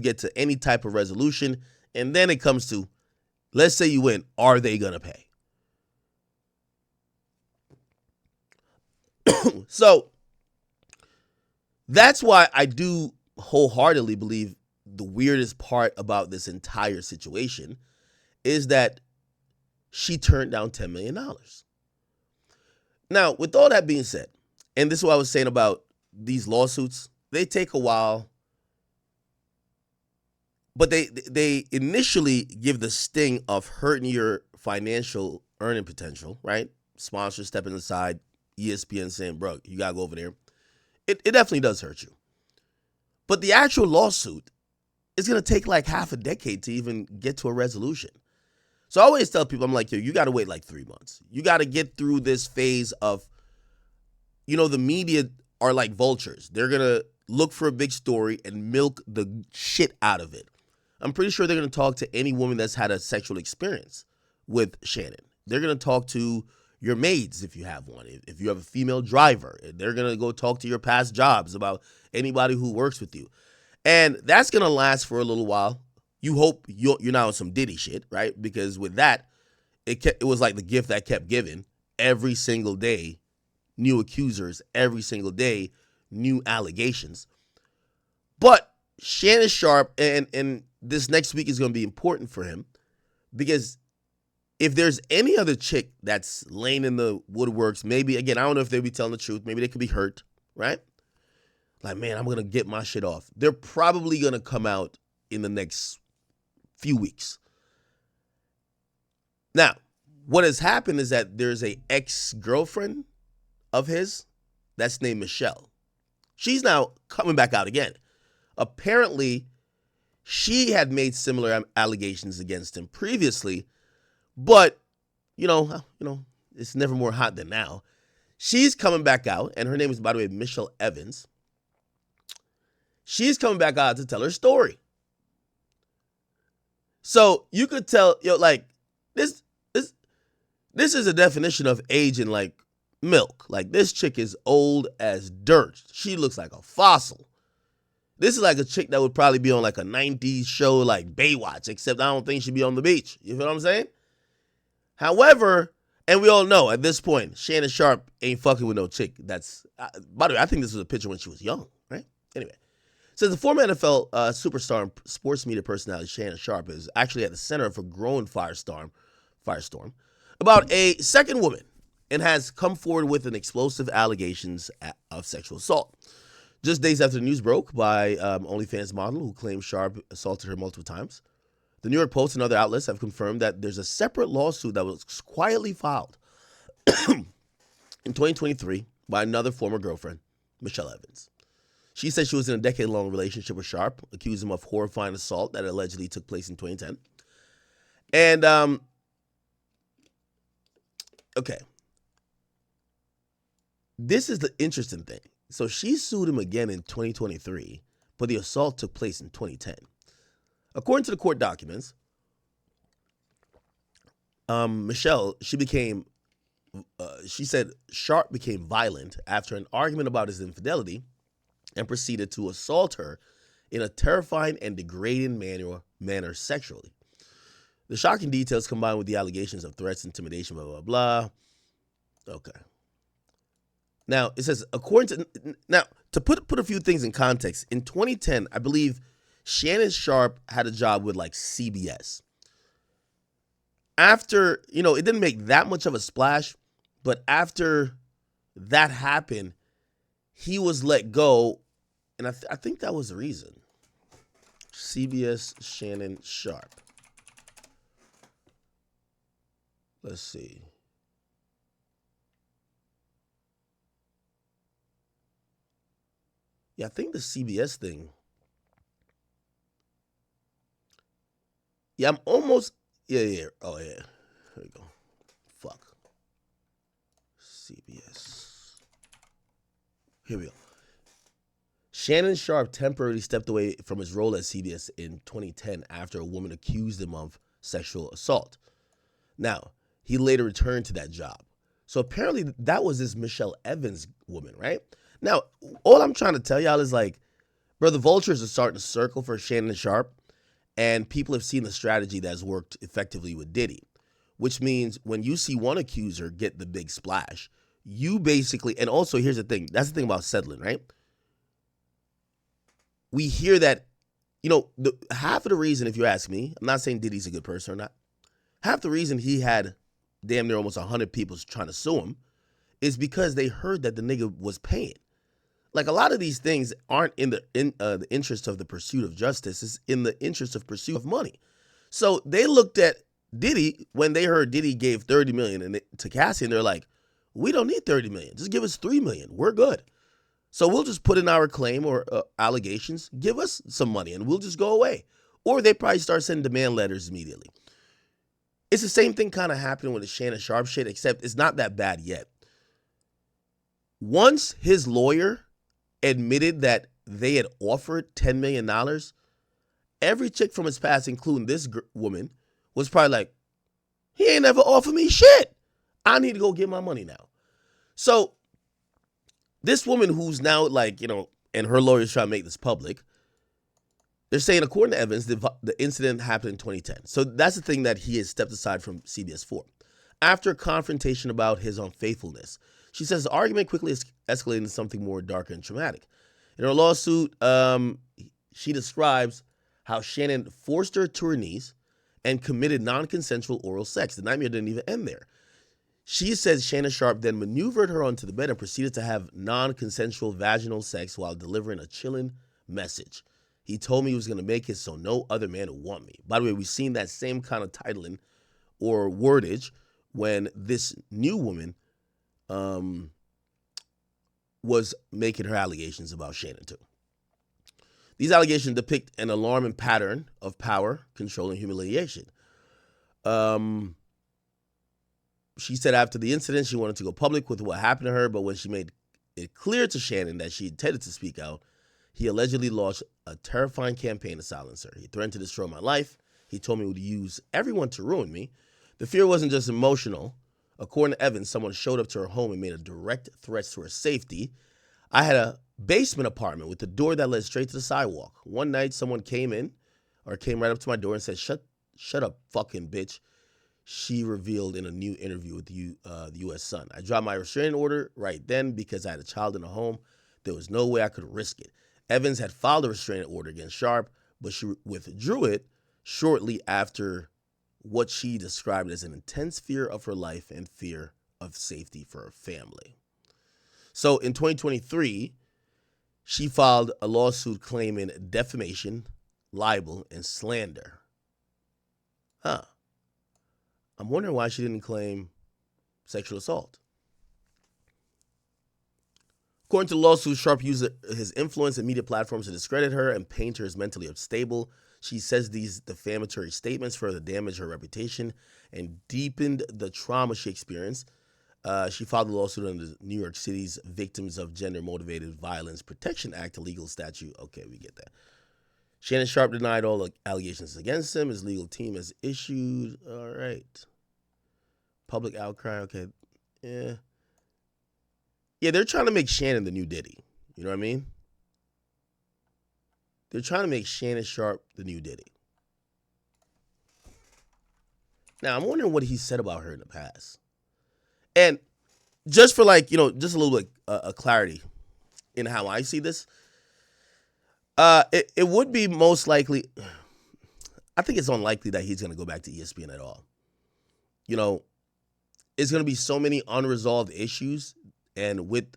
get to any type of resolution. And then it comes to, let's say you win, are they going to pay? So that's why I do wholeheartedly believe the weirdest part about this entire situation is that she turned down $10 million. Now, with all that being said, and this is what I was saying about these lawsuits, they take a while, but they initially give the sting of hurting your financial earning potential, right? Sponsors stepping aside, ESPN saying, bro, you got to go over there. It definitely does hurt you. But the actual lawsuit is going to take like half a decade to even get to a resolution. So I always tell people, I'm like, yo, you got to wait like 3 months. You got to get through this phase of, the media are like vultures. They're going to look for a big story and milk the shit out of it. I'm pretty sure they're going to talk to any woman that's had a sexual experience with Shannon. They're going to talk to your maids if you have one. If you have a female driver, they're going to go talk to your past jobs about anybody who works with you. And that's going to last for a little while. You hope you're not on some Diddy shit, right? Because with that, it was like the gift that kept giving. Every single day, new accusers. Every single day, new allegations. But Shannon Sharpe, and this next week is going to be important for him, because if there's any other chick that's laying in the woodworks, maybe, again, I don't know if they'll be telling the truth. Maybe they could be hurt, right? Like, man, I'm going to get my shit off. They're probably going to come out in the next few weeks. Now, what has happened is that there's a ex-girlfriend of his that's named Michelle. She's now coming back out again. Apparently, she had made similar allegations against him previously, but, it's never more hot than now. She's coming back out, and her name is, by the way, Michelle Evans. She's coming back out to tell her story. So you could tell, this is a definition of aging like milk. Like, this chick is old as dirt. She looks like a fossil. This is like a chick that would probably be on like a 90s show like Baywatch, except I don't think she'd be on the beach. You feel what I'm saying? However, and we all know at this point, Shannon Sharpe ain't fucking with no chick that's, by the way, I think this was a picture when she was young, right? Anyway. Says the former NFL superstar and sports media personality Shannon Sharpe is actually at the center of a growing firestorm about a second woman and has come forward with an explosive allegations of sexual assault. Just days after the news broke by OnlyFans model who claimed Sharpe assaulted her multiple times, the New York Post and other outlets have confirmed that there's a separate lawsuit that was quietly filed in 2023 by another former girlfriend, Michelle Evans. She said she was in a decade-long relationship with Sharpe, accused him of horrifying assault that allegedly took place in 2010. And, okay. This is the interesting thing. So she sued him again in 2023, but the assault took place in 2010. According to the court documents, Michelle, she said Sharpe became violent after an argument about his infidelity and proceeded to assault her in a terrifying and degrading manner sexually. The shocking details combined with the allegations of threats, intimidation, blah, blah, blah. Okay. Now, it says, to put a few things in context, in 2010, I believe Shannon Sharpe had a job with like CBS. After, it didn't make that much of a splash, but after that happened, he was let go, and I think that was the reason. CBS Shannon Sharpe. Let's see. Yeah, I think the CBS thing. Yeah, I'm almost. Yeah. Oh, yeah. Here we go. Fuck. CBS. Here we go. Shannon Sharpe temporarily stepped away from his role at CBS in 2010 after a woman accused him of sexual assault. Now, he later returned to that job. So apparently that was this Michelle Evans woman, right? Now, all I'm trying to tell y'all is like, Bro, the vultures are starting to circle for Shannon Sharpe, and people have seen the strategy that's worked effectively with Diddy, which means when you see one accuser get the big splash, you basically, and also here's the thing, that's the thing about settling, right? We hear that, half of the reason, if you ask me, I'm not saying Diddy's a good person or not, half the reason he had damn near almost 100 people trying to sue him is because they heard that the nigga was paying. Like, a lot of these things aren't in the interest of the pursuit of justice. It's in the interest of pursuit of money. So they looked at Diddy when they heard Diddy gave $30 million to Cassie, and they're like, we don't need $30 million. Just give us $3 million. We're good. So we'll just put in our claim or allegations, give us some money, and we'll just go away. Or they probably start sending demand letters immediately. It's the same thing kind of happening with the Shannon Sharpe shit, except it's not that bad yet. Once his lawyer admitted that they had offered $10 million, every chick from his past, including this woman, was probably like, he ain't never offered me shit. I need to go get my money now. So this woman who's now and her lawyer's trying to make this public, they're saying, according to Evans, the incident happened in 2010. So that's the thing that he has stepped aside from CBS 4. After a confrontation about his unfaithfulness, she says the argument quickly escalated into something more darker and traumatic. In her lawsuit, she describes how Shannon forced her to her knees and committed non-consensual oral sex. The nightmare didn't even end there. She says Shannon Sharpe then maneuvered her onto the bed and proceeded to have non-consensual vaginal sex while delivering a chilling message. He told me he was going to make it so no other man would want me. By the way, we've seen that same kind of titling or wordage when this new woman was making her allegations about Shannon too. These allegations depict an alarming pattern of power, control, and humiliation. She said after the incident, she wanted to go public with what happened to her, but when she made it clear to Shannon that she intended to speak out, he allegedly launched a terrifying campaign to silence her. He threatened to destroy my life. He told me he would use everyone to ruin me. The fear wasn't just emotional. According to Evans, someone showed up to her home and made a direct threat to her safety. I had a basement apartment with a door that led straight to the sidewalk. One night, someone came right up to my door and said, shut up, fucking bitch. She revealed in a new interview with the U.S. Sun. I dropped my restraining order right then because I had a child in the home. There was no way I could risk it. Evans had filed a restraining order against Sharpe, but she withdrew it shortly after what she described as an intense fear of her life and fear of safety for her family. So in 2023, she filed a lawsuit claiming defamation, libel, and slander. I'm wondering why she didn't claim sexual assault. According to the lawsuit, Sharpe used his influence and media platforms to discredit her and paint her as mentally unstable. She says these defamatory statements further damaged her reputation and deepened the trauma she experienced. She filed the lawsuit under New York City's Victims of Gender-Motivated Violence Protection Act, a legal statute. Okay, we get that. Shannon Sharpe denied all the allegations against him. His legal team has issued, all right. Public outcry, okay. Yeah, they're trying to make Shannon the new Diddy. You know what I mean? They're trying to make Shannon Sharpe the new Diddy. Now, I'm wondering what he said about her in the past. And just for just a little bit of clarity in how I see this, it would be most likely, I think it's unlikely that he's going to go back to ESPN at all. It's going to be so many unresolved issues. And with,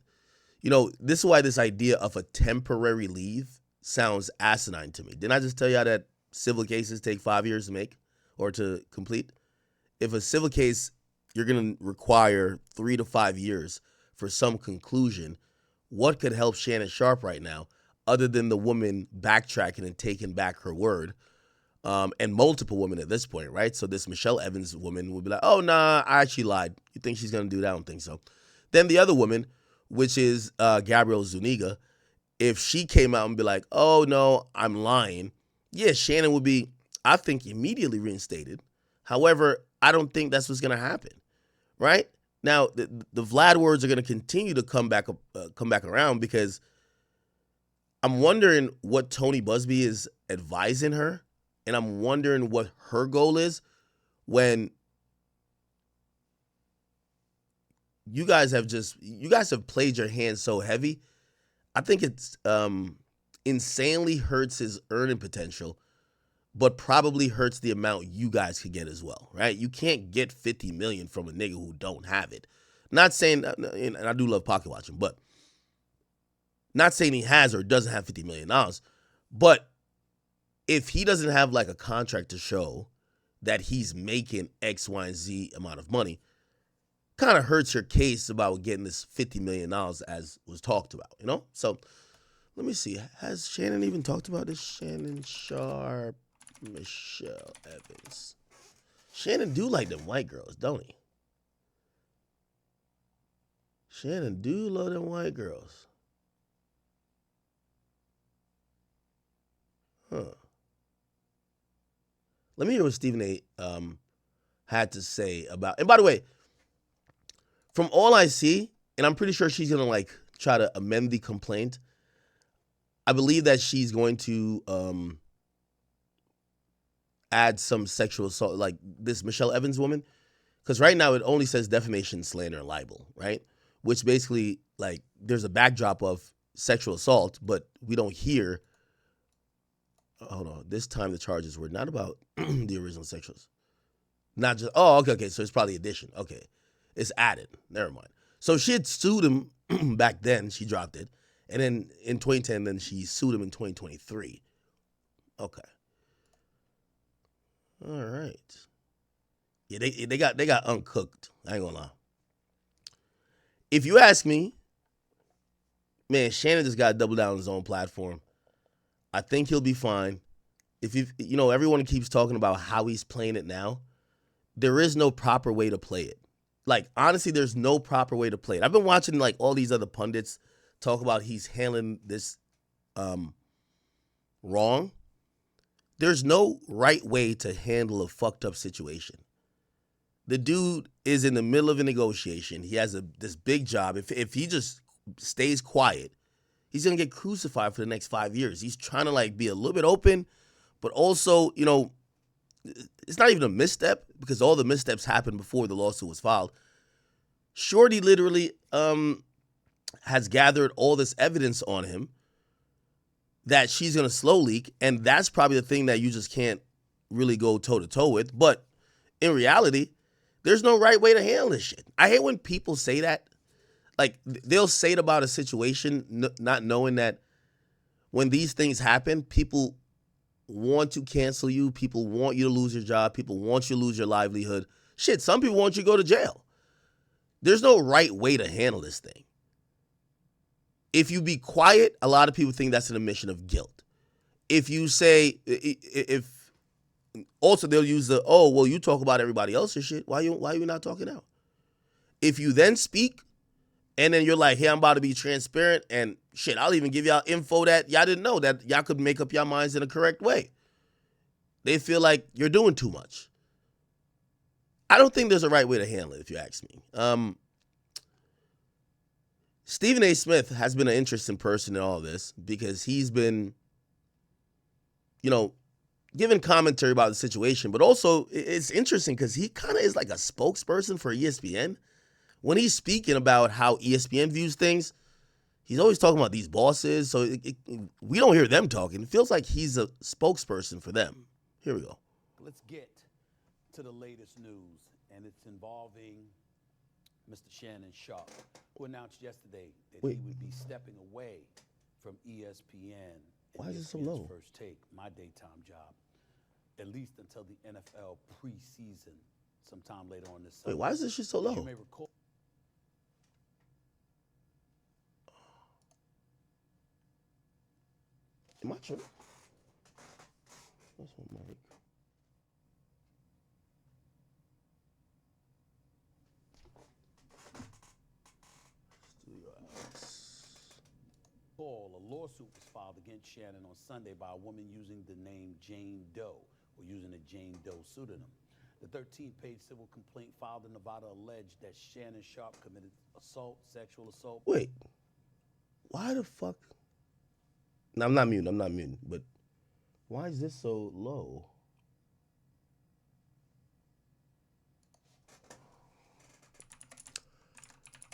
this is why this idea of a temporary leave sounds asinine to me. Didn't I just tell y'all that civil cases take 5 years to make or to complete? If a civil case, you're going to require 3 to 5 years for some conclusion, what could help Shannon Sharpe right now other than the woman backtracking and taking back her word? And multiple women at this point, right? So this Michelle Evans woman would be like, oh, nah, I actually lied. You think she's going to do that? I don't think so. Then the other woman, which is Gabrielle Zuniga, if she came out and be like, oh, no, I'm lying, yeah, Shannon would be, I think, immediately reinstated. However, I don't think that's what's going to happen, right? Now, the Vlad words are going to continue to come back around because I'm wondering what Tony Busby is advising her, and I'm wondering what her goal is when you guys have played your hand so heavy. I think it's insanely hurts his earning potential, but probably hurts the amount you guys could get as well, right? You can't get 50 million from a nigga who don't have it. Not saying, and I do love pocket watching, but not saying he has or doesn't have $50 million. But if he doesn't have like a contract to show that he's making X, Y, and Z amount of money, kind of hurts your case about getting this $50 million as was talked about, you know? So let me see. Has Shannon even talked about this? Shannon, Sharpe, Michelle Evans. Shannon do like them white girls, don't he? Shannon do love them white girls. Huh. Let me hear what Stephen A. Had to say about. And by the way, from all I see, and I'm pretty sure she's gonna like try to amend the complaint. I believe that she's going to add some sexual assault, like this Michelle Evans woman, because right now it only says defamation, slander, and libel, right? Which basically like there's a backdrop of sexual assault, but we don't hear. Hold on. This time the charges were not about the original sexuals. Not just, okay. So it's probably addition. Okay. It's added. Never mind. So she had sued him back then. She dropped it. And then in 2010, then she sued him in 2023. Okay. All right. Yeah, they got uncooked. I ain't gonna lie. If you ask me, man, Shannon just got to double down on his own platform. I think he'll be fine. If everyone keeps talking about how he's playing it now. There is no proper way to play it. Like, honestly, there's no proper way to play it. I've been watching like all these other pundits talk about he's handling this wrong. There's no right way to handle a fucked up situation. The dude is in the middle of a negotiation. He has this big job. If he just stays quiet, he's gonna get crucified for the next 5 years. He's trying to like be a little bit open, but also, it's not even a misstep because all the missteps happened before the lawsuit was filed. Shorty literally has gathered all this evidence on him that she's going to slow leak, and that's probably the thing that you just can't really go toe-to-toe with. But in reality, there's no right way to handle this shit. I hate when people say that. Like, they'll say it about a situation not knowing that when these things happen, people want to cancel you. People want you to lose your job. People want you to lose your livelihood. Shit, some people want you to go to jail. There's no right way to handle this thing. If you be quiet, a lot of people think that's an admission of guilt. If you say, also they'll use you talk about everybody else's shit. Why you not talking out? If you then speak, and then you're like, hey, I'm about to be transparent, and shit, I'll even give y'all info that y'all didn't know, that y'all could make up your minds in a correct way. They feel like you're doing too much. I don't think there's a right way to handle it, if you ask me. Stephen A. Smith has been an interesting person in all of this because he's been, giving commentary about the situation, but also it's interesting because he kind of is like a spokesperson for ESPN. When he's speaking about how ESPN views things, he's always talking about these bosses, so we don't hear them talking. It feels like he's a spokesperson for them. Here we go. Let's get to the latest news, and it's involving Mr. Shannon Sharpe, who announced yesterday that he would be stepping away from ESPN. Why is it so low? First Take, my daytime job, at least until the NFL preseason, sometime later on this summer. Wait, why is this shit so low? You may recall. Am I tripping? That's one mic. A lawsuit was filed against Shannon on Sunday by a woman using the name Jane Doe, or using a Jane Doe pseudonym. The 13-page civil complaint filed in Nevada alleged that Shannon Sharpe committed sexual assault. Wait, why the fuck? No, I'm not muting. But why is this so low?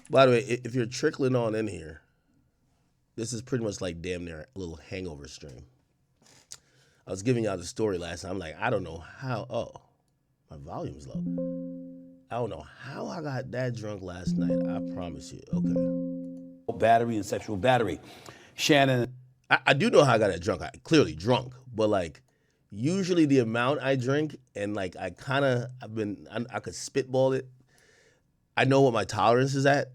By the way, if you're trickling on in here, this is pretty much like damn near a little hangover stream. I was giving y'all the story last night. I'm like, I don't know how. Oh, my volume's low. I don't know how I got that drunk last night. I promise you. Okay. Battery and sexual battery. Shannon. I do know how I got that drunk. I clearly drunk, but like usually the amount I drink and like I could spitball it. I know what my tolerance is at,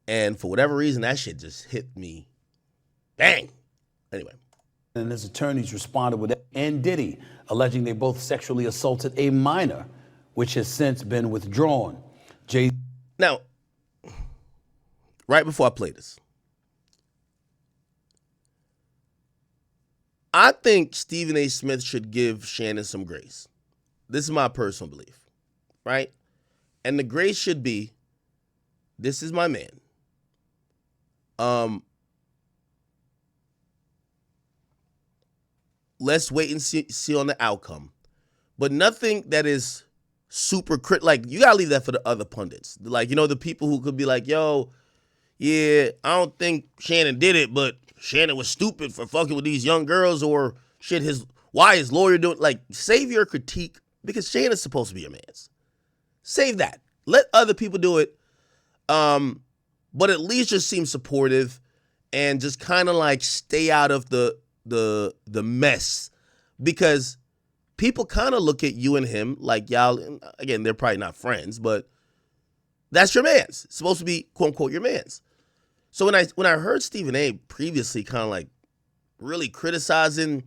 and for whatever reason, that shit just hit me. Bang. Anyway. And his attorneys responded with and Diddy, alleging they both sexually assaulted a minor, which has since been withdrawn. Now, right before I play this, I think Stephen A. Smith should give Shannon some grace. This is my personal belief, right? And the grace should be, this is my man. Let's wait and see on the outcome. But nothing that is super like, you gotta leave that for the other pundits. Like, you know, the people who could be like, yo, yeah, I don't think Shannon did it, but Shannon was stupid for fucking with these young girls, or shit, why his lawyer doing, like, save your critique, because Shannon's supposed to be your man's. Save that. Let other people do it. But at least just seem supportive and just kind of like stay out of the mess, because people kind of look at you and him like y'all, again, they're probably not friends, but that's your man's. It's supposed to be quote unquote your man's. So when I heard Stephen A. previously kind of like really criticizing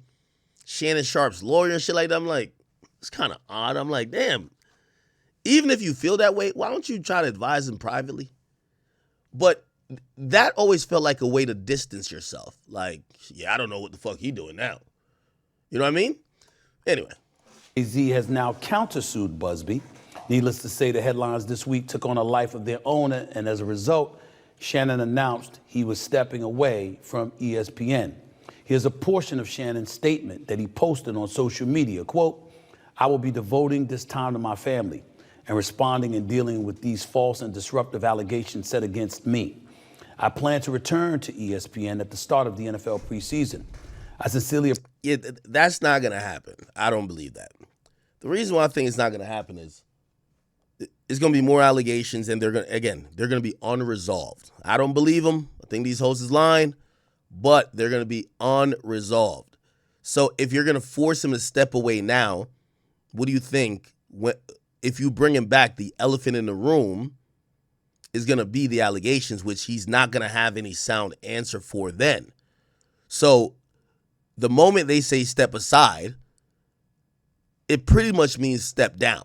Shannon Sharpe's lawyer and shit like that, I'm like, it's kind of odd. I'm like, damn, even if you feel that way, why don't you try to advise him privately? But that always felt like a way to distance yourself. Like, yeah, I don't know what the fuck he doing now. You know what I mean? Anyway. Jay-Z has now countersued Busby. Needless to say, the headlines this week took on a life of their own, and as a result, Shannon announced he was stepping away from ESPN. Here's a portion of Shannon's statement that he posted on social media. Quote, "I will be devoting this time to my family and responding and dealing with these false and disruptive allegations set against me. I plan to return to ESPN at the start of the NFL preseason. I sincerely..." Yeah, that's not going to happen. I don't believe that. The reason why I think it's not going to happen is it's going to be more allegations, and they're going to be unresolved. I don't believe them. I think these hosts is lying, but they're going to be unresolved. So if you're going to force him to step away now, what do you think? If you bring him back, the elephant in the room is going to be the allegations, which he's not going to have any sound answer for then. So the moment they say step aside, it pretty much means step down.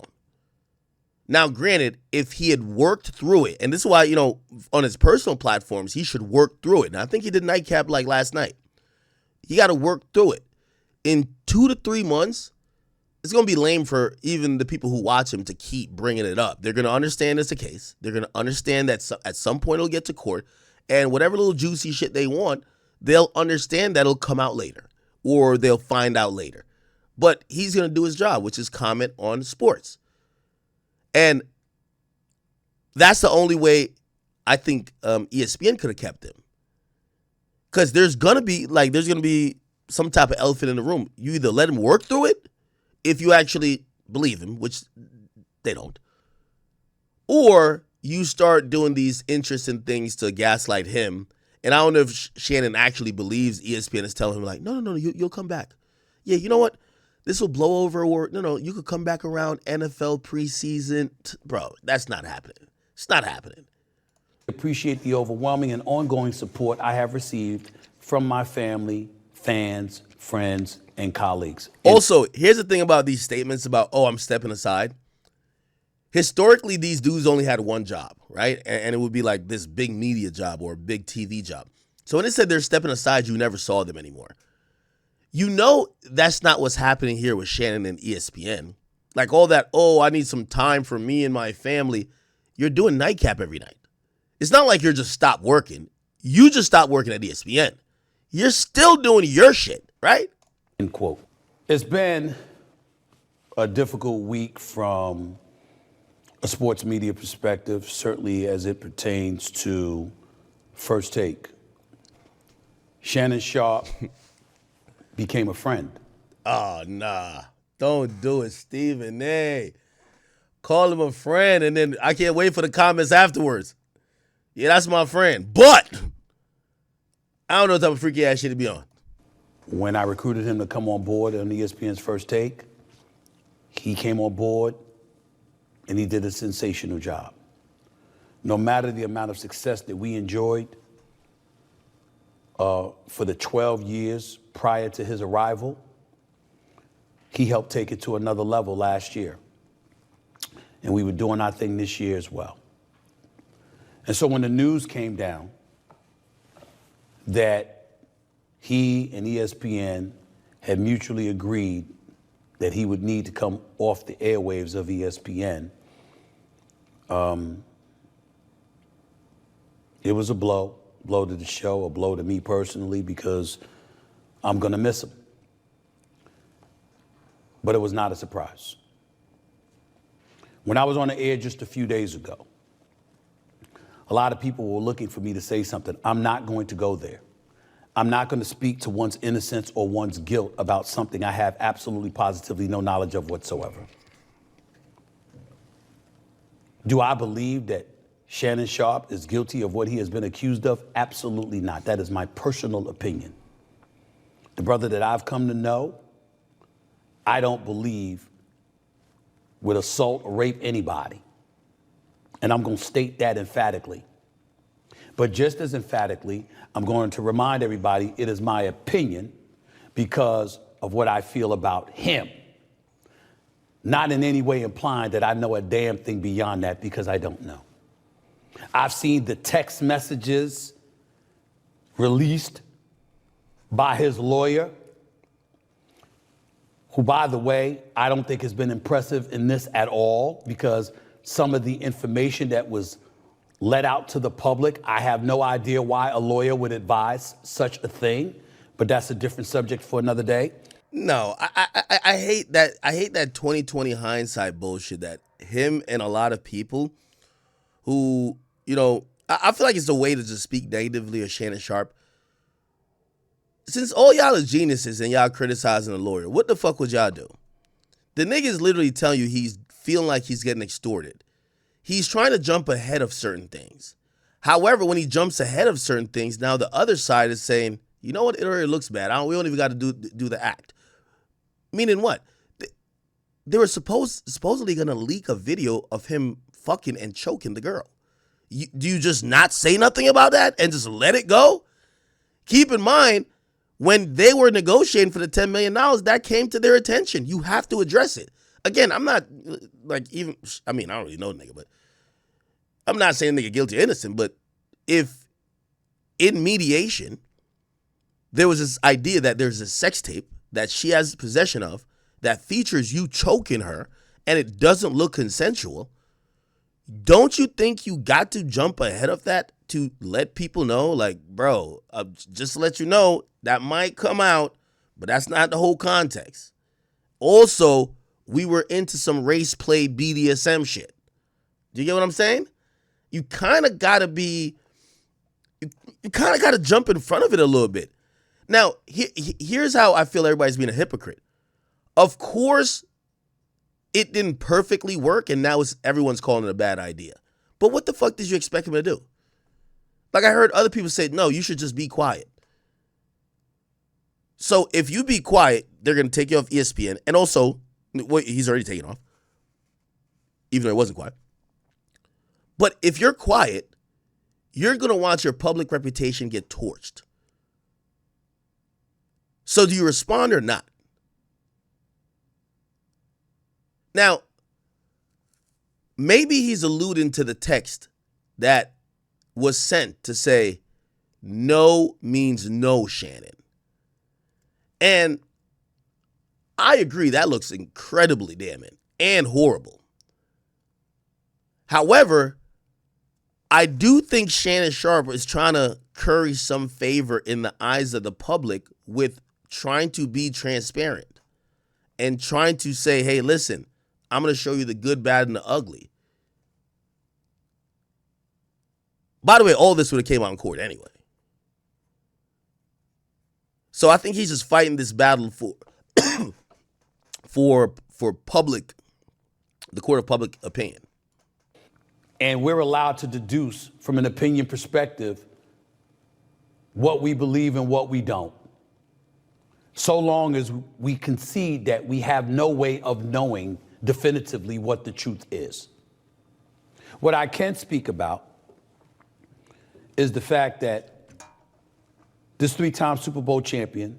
Now, granted, if he had worked through it, and this is why, you know, on his personal platforms, he should work through it. And I think he did nightcap like last night. He got to work through it. In 2 to 3 months, it's going to be lame for even the people who watch him to keep bringing it up. They're going to understand it's a case. They're going to understand that at some point it'll get to court, and whatever little juicy shit they want, they'll understand that it'll come out later, or they'll find out later. But he's going to do his job, which is comment on sports. And that's the only way I think ESPN could have kept him. Because there's going to be some type of elephant in the room. You either let him work through it, if you actually believe him, which they don't, or you start doing these interesting things to gaslight him. And I don't know if Shannon actually believes ESPN is telling him like, no, you'll come back. Yeah, you know what? This will blow over, or no, you could come back around NFL preseason. Bro, that's not happening. It's not happening. Appreciate the overwhelming and ongoing support I have received from my family, fans, friends, and colleagues. Also, here's the thing about these statements about, oh, I'm stepping aside. Historically, these dudes only had one job, right? And it would be like this big media job or a big TV job. So when they said they're stepping aside, you never saw them anymore. You know that's not what's happening here with Shannon and ESPN. Like all that, oh, I need some time for me and my family. You're doing nightcap every night. It's not like you're just stopped working. You just stopped working at ESPN. you're still doing your shit, right? End quote. It's been a difficult week from a sports media perspective, certainly as it pertains to First Take. Shannon Sharpe became a friend. Oh, nah. Don't do it, Stephen A. Call him a friend, and then I can't wait for the comments afterwards. Yeah, that's my friend. But I don't know what type of freaky ass shit to be on. When I recruited him to come on board on ESPN's First Take, he came on board and he did a sensational job. No matter the amount of success that we enjoyed for the 12 years prior to his arrival, he helped take it to another level last year. And we were doing our thing this year as well. And so when the news came down that he and ESPN had mutually agreed that he would need to come off the airwaves of ESPN, it was a blow to the show, a blow to me personally, because I'm going to miss him. But it was not a surprise. When I was on the air just a few days ago, a lot of people were looking for me to say something. I'm not going to go there. I'm not going to speak to one's innocence or one's guilt about something I have absolutely positively no knowledge of whatsoever. Do I believe that Shannon Sharpe is guilty of what he has been accused of? Absolutely not. That is my personal opinion. The brother that I've come to know, I don't believe would assault or rape anybody. And I'm going to state that emphatically. But just as emphatically, I'm going to remind everybody it is my opinion because of what I feel about him. Not in any way implying that I know a damn thing beyond that, because I don't know. I've seen the text messages released by his lawyer, who, by the way, I don't think has been impressive in this at all, because some of the information that was let out to the public, I have no idea why a lawyer would advise such a thing, but that's a different subject for another day. No, I hate that. I hate that 2020 hindsight bullshit that him and a lot of people who, I feel like it's a way to just speak negatively of Shannon Sharpe. Since all y'all are geniuses and y'all criticizing a lawyer, what the fuck would y'all do? The nigga's literally telling you he's feeling like he's getting extorted. He's trying to jump ahead of certain things. However, when he jumps ahead of certain things, now the other side is saying, you know what, it already looks bad. We don't even got to do the act. Meaning what? They were supposedly going to leak a video of him fucking and choking the girl. Do you just not say nothing about that and just let it go? Keep in mind, when they were negotiating for the $10 million, that came to their attention. You have to address it. Again, I'm not I don't really know the nigga, but I'm not saying the nigga guilty or innocent, but if in mediation, there was this idea that there's a sex tape that she has possession of that features you choking her and it doesn't look consensual, don't you think you got to jump ahead of that to let people know, like, bro, just to let you know, that might come out, but that's not the whole context. Also, we were into some race play BDSM shit. Do you get what I'm saying? You kind of got to jump in front of it a little bit. Now, here's how I feel everybody's being a hypocrite. Of course, it didn't perfectly work, and now everyone's calling it a bad idea. But what the fuck did you expect him to do? Like, I heard other people say, no, you should just be quiet. So if you be quiet, they're going to take you off ESPN. And also, he's already taken off, even though he wasn't quiet. But if you're quiet, you're going to watch your public reputation get torched. So do you respond or not? Now, maybe he's alluding to the text that was sent to say, no means no, Shannon. And I agree, that looks incredibly damning and horrible. However, I do think Shannon Sharpe is trying to curry some favor in the eyes of the public with trying to be transparent and trying to say, hey, listen, I'm going to show you the good, bad, and the ugly. By the way, all this would have came out in court anyway. So I think he's just fighting this battle for public, the court of public opinion. And we're allowed to deduce from an opinion perspective what we believe and what we don't. So long as we concede that we have no way of knowing definitively what the truth is. What I can speak about is the fact that this 3-time Super Bowl champion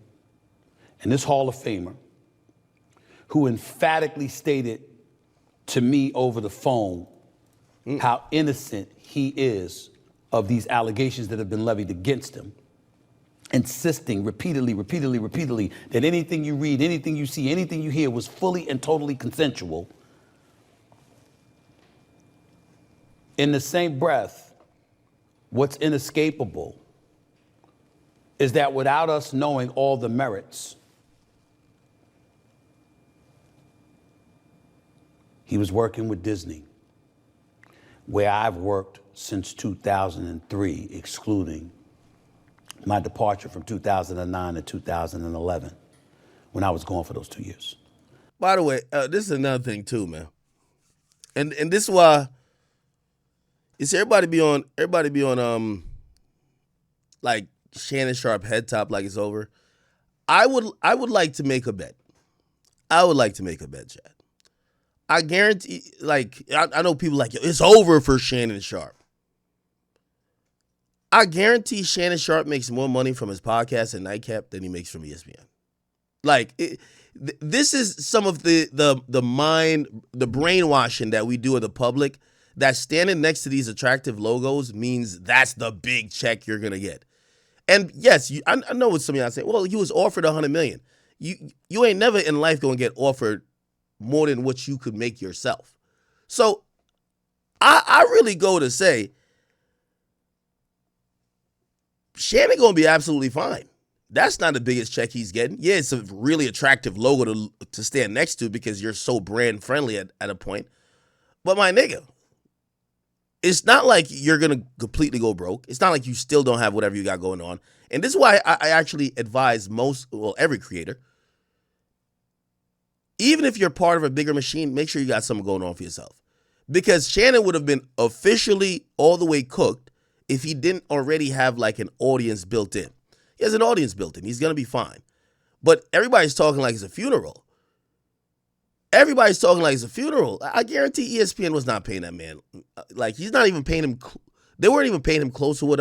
and this Hall of Famer, who emphatically stated to me over the phone how innocent he is of these allegations that have been levied against him, insisting repeatedly that anything you read, anything you see, anything you hear was fully and totally consensual. In the same breath, what's inescapable is that without us knowing all the merits, he was working with Disney, where I've worked since 2003, excluding my departure from 2009 to 2011, when I was gone for those 2 years. By the way, this is another thing too, man. And this is why it's everybody be on like Shannon Sharpe head top like it's over. I would like to make a bet. Chad. I guarantee, like, I know people like, it's over for Shannon Sharpe. I guarantee Shannon Sharpe makes more money from his podcast and Nightcap than he makes from ESPN. Like, this is some of the brainwashing that we do of the public, that standing next to these attractive logos means that's the big check you're going to get. And yes, I know what some of y'all say, well, he was offered $100 million. You ain't never in life going to get offered more than what you could make yourself. So I really go to say Shannon going to be absolutely fine. That's not the biggest check he's getting. Yeah, it's a really attractive logo to stand next to because you're so brand friendly at a point. But my nigga, it's not like you're going to completely go broke. It's not like you still don't have whatever you got going on. And this is why I actually advise every creator, even if you're part of a bigger machine, make sure you got something going on for yourself. Because Shannon would have been officially all the way cooked if he didn't already have like an audience built in. He has an audience built in. He's going to be fine. But everybody's talking like it's a funeral. I guarantee ESPN was not paying that man. Like, he's not even paying him. They weren't even paying him close to what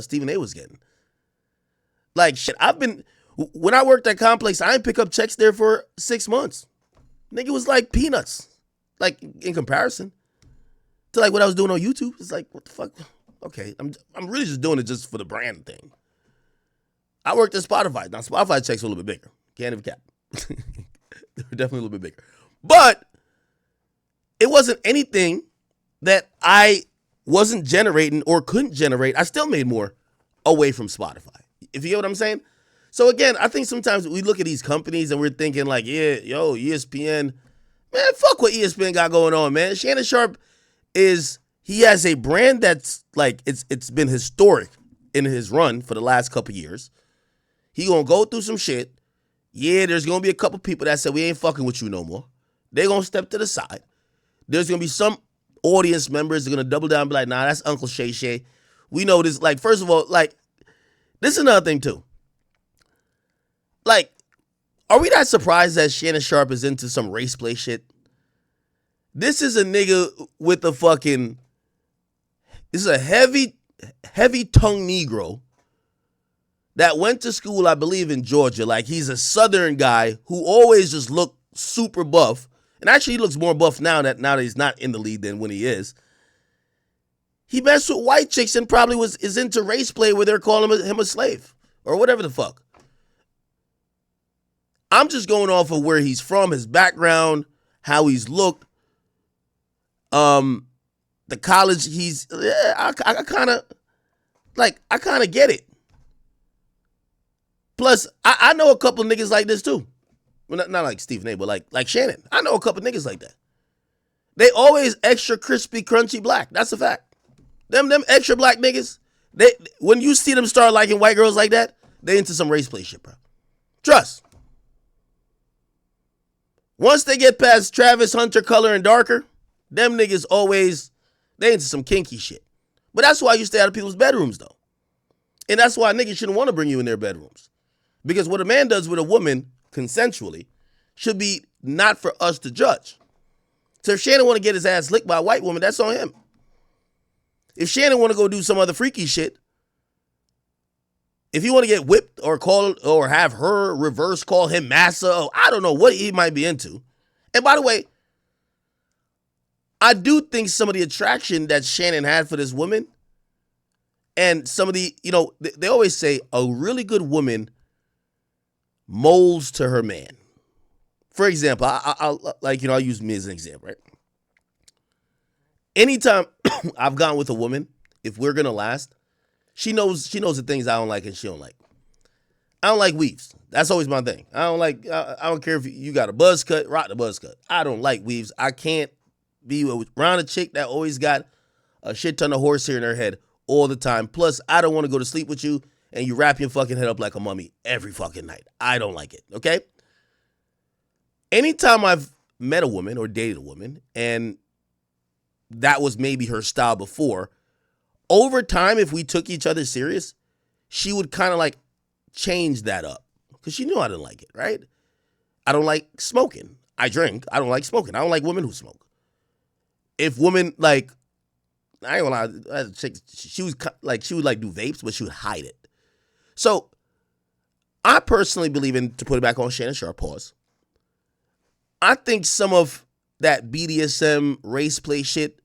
Stephen A was getting. Like, shit, when I worked at Complex, I didn't pick up checks there for 6 months. Nigga, was like peanuts. Like, in comparison to like what I was doing on YouTube. It's like, what the fuck? Okay, I'm really just doing it just for the brand thing. I worked at Spotify. Now, Spotify checks are a little bit bigger. Can't even cap. They were definitely a little bit bigger. But it wasn't anything that I wasn't generating or couldn't generate. I still made more away from Spotify. If you get what I'm saying? So again, I think sometimes we look at these companies and we're thinking like, yeah, yo, ESPN, man, fuck what ESPN got going on, man. Shannon Sharpe he has a brand that's like, it's been historic in his run for the last couple years. He gonna go through some shit. Yeah, there's gonna be a couple people that said we ain't fucking with you no more. They're gonna step to the side. There's gonna be some audience members that are gonna double down and be like, nah, that's Uncle Shay Shay. We know this. Like, first of all, like, this is another thing too. Like, are we not surprised that Shannon Sharpe is into some race play shit? This is a nigga with a fucking, this is a heavy tongue Negro that went to school, I believe, in Georgia. Like, he's a Southern guy who always just looked super buff. And actually, he looks more buff now that he's not in the league than when he is. He messed with white chicks and probably is into race play where they're calling him a slave or whatever the fuck. I'm just going off of where he's from, his background, how he's looked. The college I kind of, Like, I kind of get it. Plus, I know a couple niggas like this too. Well, not like Stephen A, but like Shannon. I know a couple niggas like that. They always extra crispy, crunchy black. That's a fact. Them extra black niggas, when you see them start liking white girls like that, they into some race play shit, bro. Trust. Once they get past Travis Hunter color and darker, them niggas always, they into some kinky shit. But that's why you stay out of people's bedrooms, though. And that's why niggas shouldn't want to bring you in their bedrooms. Because what a man does with a woman consensually should be not for us to judge. So if Shannon want to get his ass licked by a white woman, that's on him. If Shannon want to go do some other freaky shit, if he want to get whipped or call or have her reverse call him massa, I don't know what he might be into. And by the way, I do think some of the attraction that Shannon had for this woman and some of the, they always say a really good woman molds to her man. For example, I'll use me as an example, right? Anytime I've gone with a woman, if we're gonna last, she knows the things I don't like and she don't like. I don't like weaves. That's always my thing. I don't care if you got a buzz cut, rock the buzz cut. I don't like weaves. I can't be around a chick that always got a shit ton of horsehair in her head all the time. Plus, I don't want to go to sleep with you and you wrap your fucking head up like a mummy every fucking night. I don't like it, okay? Anytime I've met a woman or dated a woman and that was maybe her style before, over time, if we took each other serious, she would kind of like change that up because she knew I didn't like it, right? I don't like smoking. I drink. I don't like smoking. I don't like women who smoke. If women like, I ain't gonna lie, she would do vapes, but she would hide it. So I personally believe in, to put it back on Shannon Sharpe, pause. I think some of that BDSM race play shit,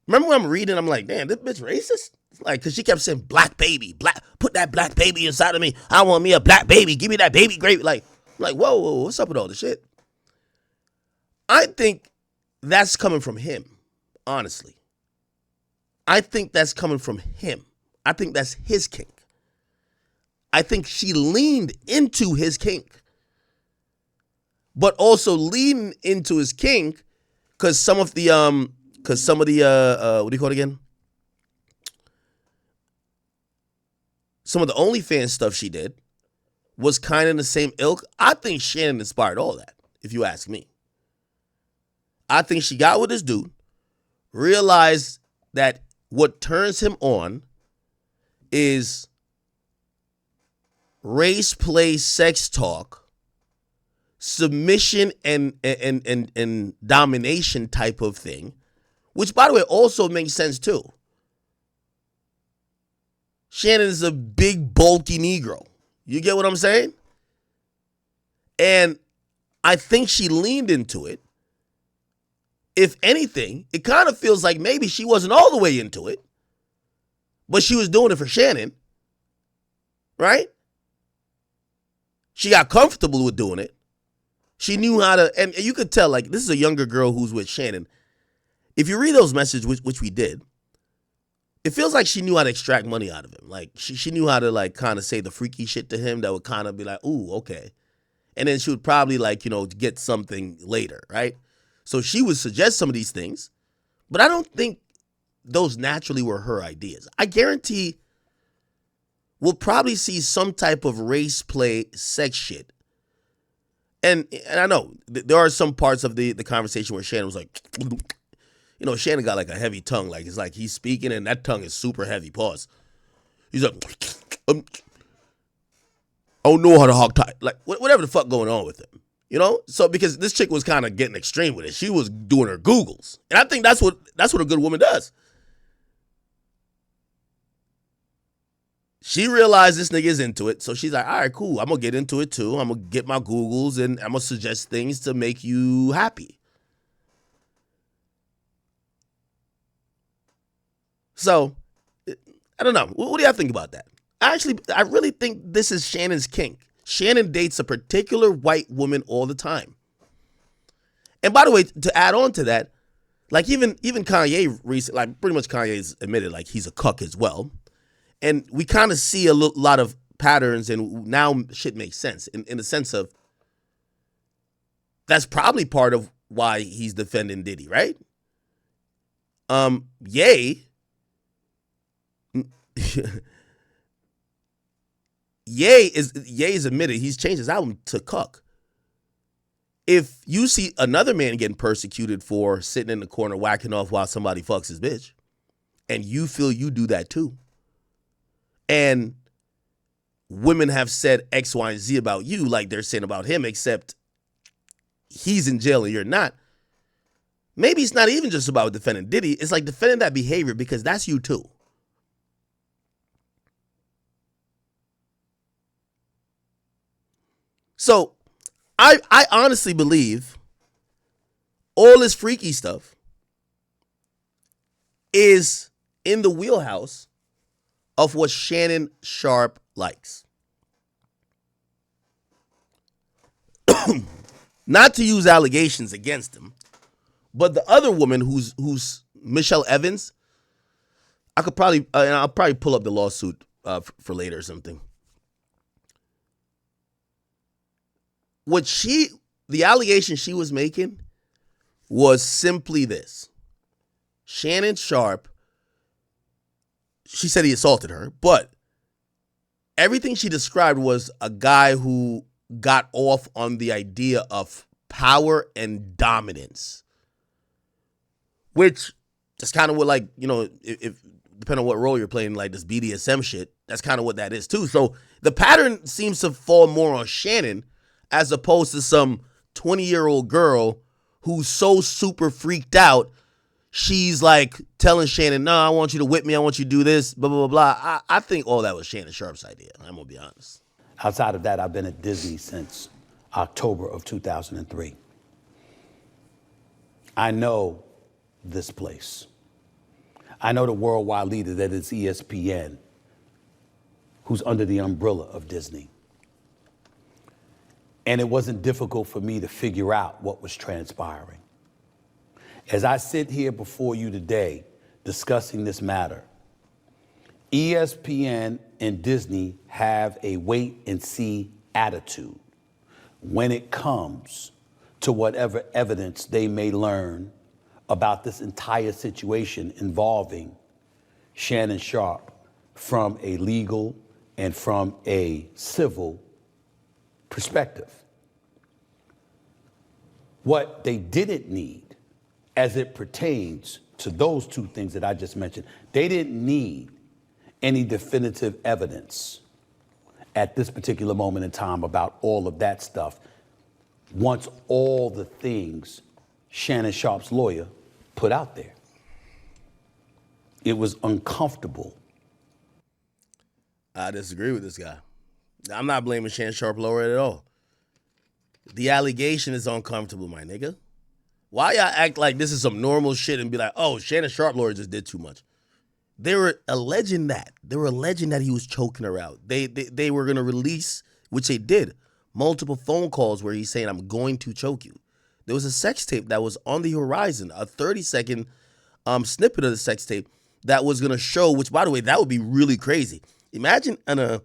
remember when I'm reading, I'm like, damn, this bitch racist? It's like, because she kept saying black baby, put that black baby inside of me. I want me a black baby. Give me that baby gravy. Like, I'm like, whoa, what's up with all this shit? I think that's coming from him, honestly. I think that's coming from him. I think that's his kink. I think she leaned into his kink. But also leaning into his kink because some of the what do you call it again? Some of the OnlyFans stuff she did was kind of in the same ilk. I think Shannon inspired all that, if you ask me. I think she got with this dude, realized that what turns him on is race play, sex talk, submission and domination type of thing, which, by the way, also makes sense too. Shannon is a big, bulky Negro. You get what I'm saying? And I think she leaned into it. If anything, it kind of feels like maybe she wasn't all the way into it, but she was doing it for Shannon, right? She got comfortable with doing it. She knew how to, and you could tell, like, this is a younger girl who's with Shannon. If you read those messages, which we did, it feels like she knew how to extract money out of him. Like, she knew how to, like, kind of say the freaky shit to him that would kind of be like, ooh, okay. And then she would probably, like, get something later, right? So she would suggest some of these things, but I don't think those naturally were her ideas. I guarantee we'll probably see some type of race play sex shit. And I know there are some parts of the conversation where Shannon was like, Shannon got like a heavy tongue. Like, it's like he's speaking and that tongue is super heavy. Pause. He's like, I don't know how to hog tie. Like, whatever the fuck going on with him. So because this chick was kind of getting extreme with it. She was doing her Googles. And I think that's what a good woman does. She realized this nigga is into it. So she's like, all right, cool. I'm going to get into it too. I'm going to get my Googles and I'm going to suggest things to make you happy. So, I don't know. What do y'all think about that? I really think this is Shannon's kink. Shannon dates a particular white woman all the time. And by the way, to add on to that, like even Kanye recently, like pretty much Kanye's admitted like he's a cuck as well. And we kind of see a lot of patterns, and now shit makes sense in the sense of that's probably part of why he's defending Diddy, right? Ye is admitted he's changed his album to Cuck. If you see another man getting persecuted for sitting in the corner whacking off while somebody fucks his bitch, and you feel you do that too, and women have said X, Y, and Z about you like they're saying about him, except he's in jail and you're not, maybe it's not even just about defending Diddy. It's like defending that behavior because that's you too. So I honestly believe all this freaky stuff is in the wheelhouse of what Shannon Sharpe likes. Not to use allegations against him, but the other woman who's Michelle Evans, I'll probably pull up the lawsuit for later or something. The allegation she was making was simply this. Shannon Sharpe, she said he assaulted her, but everything she described was a guy who got off on the idea of power and dominance, which that's kind of what, like, you know, if depending on what role you're playing, like this BDSM shit, that's kind of what that is too. So the pattern seems to fall more on Shannon as opposed to some 20-year-old girl who's so super freaked out. She's like telling Shannon, no, I want you to whip me. I want you to do this, blah, blah, blah, blah. I think all that was Shannon Sharpe's idea. I'm going to be honest. Outside of that, I've been at Disney since October of 2003. I know this place. I know the worldwide leader that is ESPN, who's under the umbrella of Disney. And it wasn't difficult for me to figure out what was transpiring. As I sit here before you today discussing this matter, ESPN and Disney have a wait and see attitude when it comes to whatever evidence they may learn about this entire situation involving Shannon Sharpe from a legal and from a civil perspective. What they didn't need as it pertains to those two things that I just mentioned, they didn't need any definitive evidence at this particular moment in time about all of that stuff. Once all the things Shannon Sharpe's lawyer put out there, it was uncomfortable. I disagree with this guy. I'm not blaming Shannon Sharpe lawyer at all. The allegation is uncomfortable, my nigga. Why y'all act like this is some normal shit and be like, oh, Shannon Sharpe lawyer just did too much? They were alleging that. They were alleging that he was choking her out. They were going to release, which they did, multiple phone calls where he's saying, I'm going to choke you. There was a sex tape that was on the horizon, a 30-second snippet of the sex tape that was going to show, which, by the way, that would be really crazy. Imagine a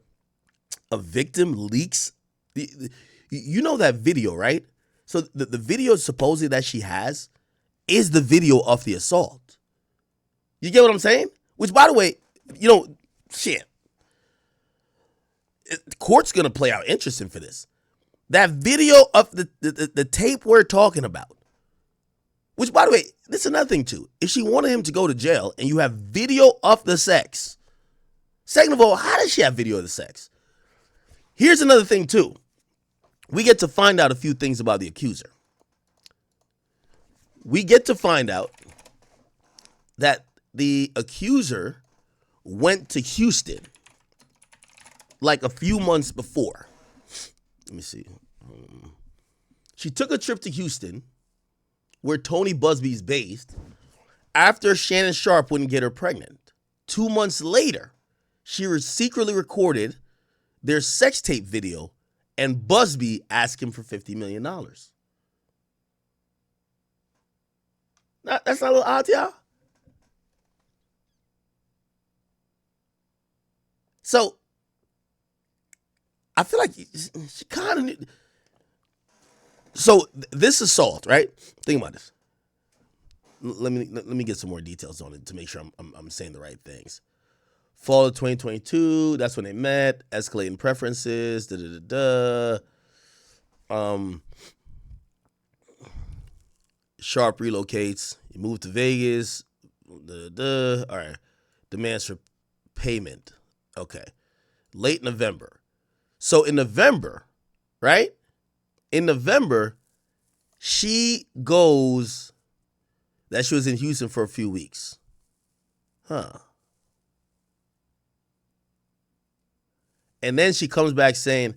victim leaks. You know that video, right? So the video supposedly that she has is the video of the assault. You get what I'm saying? Which, by the way, you know, shit. The court's going to play out interesting for this. That video of the tape we're talking about. Which, by the way, this is another thing, too. If she wanted him to go to jail and you have video of the sex. Second of all, how does she have video of the sex? Here's another thing, too. We get to find out a few things about the accuser. We get to find out that the accuser went to Houston like a few months before. Let me see. She took a trip to Houston, where Tony Busby's based, after Shannon Sharpe wouldn't get her pregnant. 2 months later, she secretly recorded their sex tape video, and Busby asked him for $50 million. That's not a little odd, y'all? So I feel like she kind of. So this assault, right? Think about this. Let me get some more details on it to make sure I'm saying the right things. Fall of 2022, that's when they met. Escalating preferences. Sharpe relocates. He moved to Vegas. All right. Demands for payment. Okay. Late November. So in November, right? In November, she goes that she was in Houston for a few weeks. Huh. And then she comes back saying,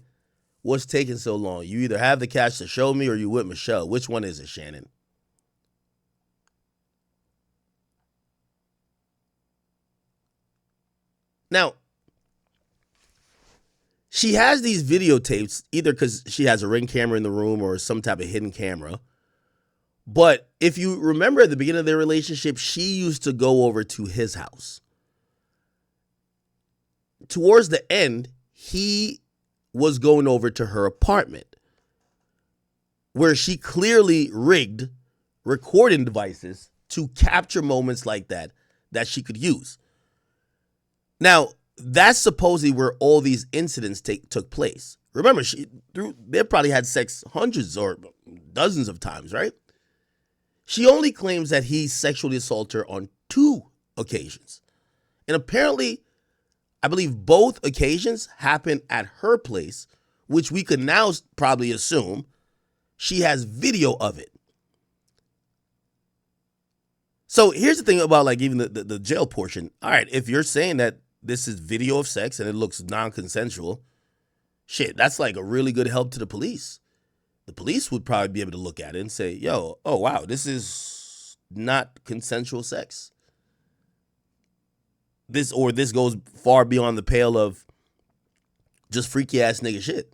what's taking so long? You either have the cash to show me or you with Michelle. Which one is it, Shannon? Now, she has these videotapes either because she has a Ring camera in the room or some type of hidden camera. But if you remember at the beginning of their relationship, she used to go over to his house. Towards the end, he was going over to her apartment where she clearly rigged recording devices to capture moments like that she could use. Now, that's supposedly where all these incidents took place. Remember, they probably had sex hundreds or dozens of times, right? She only claims that he sexually assaulted her on 2 occasions. And apparently, I believe both occasions happened at her place, which we could now probably assume she has video of it. So here's the thing about like even the jail portion. All right, if you're saying that this is video of sex and it looks non-consensual, shit, that's like a really good help to the police. The police would probably be able to look at it and say, yo, oh, wow, this is not consensual sex. This goes far beyond the pale of just freaky ass nigga shit.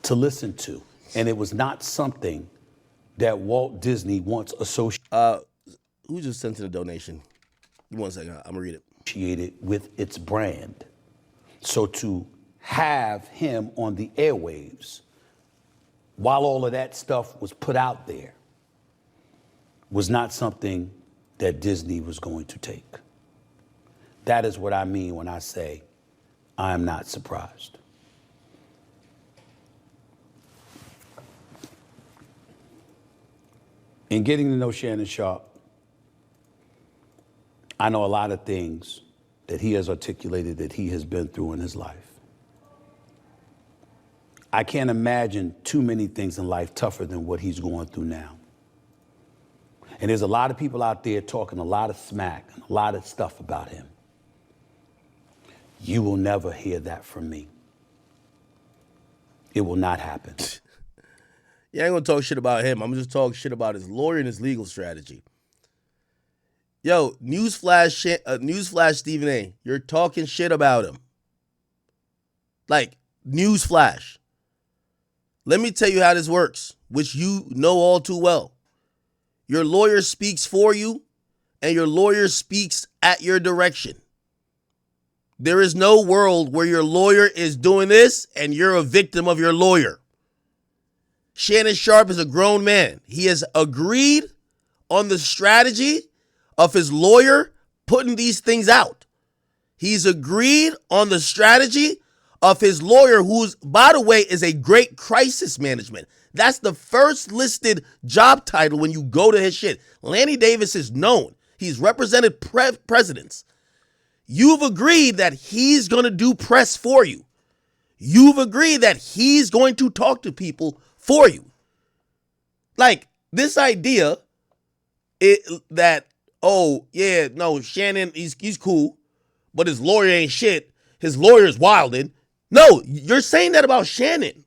To listen to. And it was not something that Walt Disney once associated. Who just sent in a donation? Give me 1 second. I'm going to read it. Associated with its brand. So to have him on the airwaves while all of that stuff was put out there was not something that Disney was going to take. That is what I mean when I say I am not surprised. In getting to know Shannon Sharpe, I know a lot of things that he has articulated that he has been through in his life. I can't imagine too many things in life tougher than what he's going through now. And there's a lot of people out there talking a lot of smack and a lot of stuff about him. You will never hear that from me. It will not happen. Yeah, I ain't gonna talk shit about him. I'm just talking shit about his lawyer and his legal strategy. Yo, newsflash, Stephen A. You're talking shit about him. Like, newsflash. Let me tell you how this works, which you know all too well. Your lawyer speaks for you, and your lawyer speaks at your direction. There is no world where your lawyer is doing this and you're a victim of your lawyer. Shannon Sharpe is a grown man. He has agreed on the strategy of his lawyer putting these things out. He's agreed on the strategy of his lawyer, who's, by the way, is a great crisis management. That's the first listed job title when you go to his shit. Lanny Davis is known. He's represented presidents. You've agreed that he's going to do press for you. You've agreed that he's going to talk to people for you. Like, this idea that, oh, yeah, no, Shannon, he's cool, but his lawyer ain't shit. His lawyer's wilding. No, you're saying that about Shannon.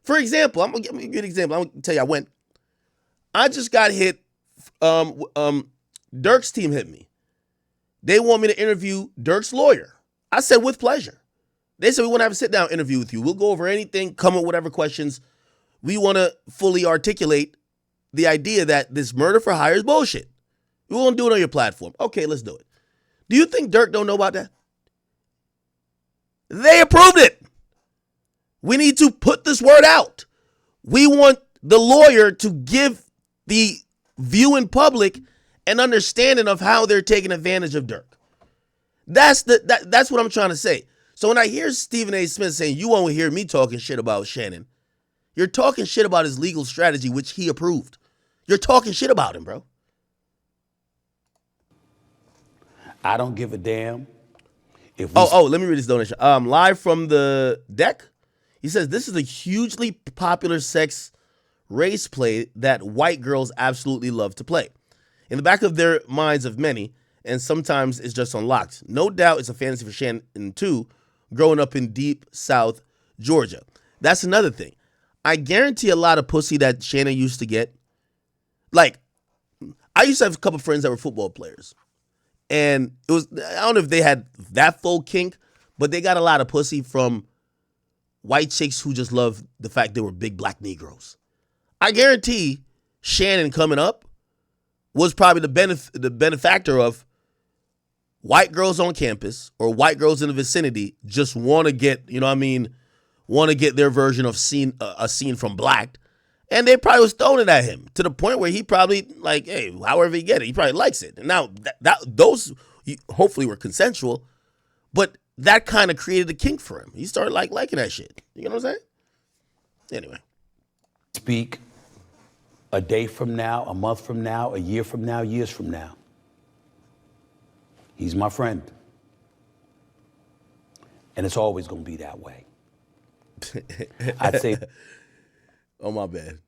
For example, I'm going to give you a good example. I'm going to tell you, I just got hit. Dirk's team hit me. They want me to interview Dirk's lawyer. I said, with pleasure. They said, we want to have a sit-down interview with you. We'll go over anything, come with whatever questions. We want to fully articulate the idea that this murder for hire is bullshit. We won't do it on your platform. Okay, let's do it. Do you think Dirk don't know about that? They approved it. We need to put this word out. We want the lawyer to give the viewing public an understanding of how they're taking advantage of Dirk. That's what I'm trying to say. So when I hear Stephen A. Smith saying, you won't hear me talking shit about Shannon, you're talking shit about his legal strategy, which he approved. You're talking shit about him, bro. I don't give a damn. If we Let me read this donation. Live from the deck. He says, this is a hugely popular sex race play that white girls absolutely love to play. In the back of their minds of many, and sometimes it's just unlocked. No doubt it's a fantasy for Shannon too, growing up in deep South Georgia. That's another thing. I guarantee a lot of pussy that Shannon used to get. Like, I used to have a couple friends that were football players. And it was, I don't know if they had that full kink, but they got a lot of pussy from white chicks who just love the fact they were big black Negroes. I guarantee Shannon coming up was probably the benefactor of white girls on campus or white girls in the vicinity just want to get, want to get their version of a scene from Black. And they probably was throwing it at him to the point where he probably like, hey, however he get it, he probably likes it. And now those hopefully were consensual, but that kind of created a kink for him. He started liking that shit. You know what I'm saying? Anyway. speak a day from now, a month from now, a year from now, years from now, he's my friend. And it's always going to be that way. I'd say. Oh, my bad.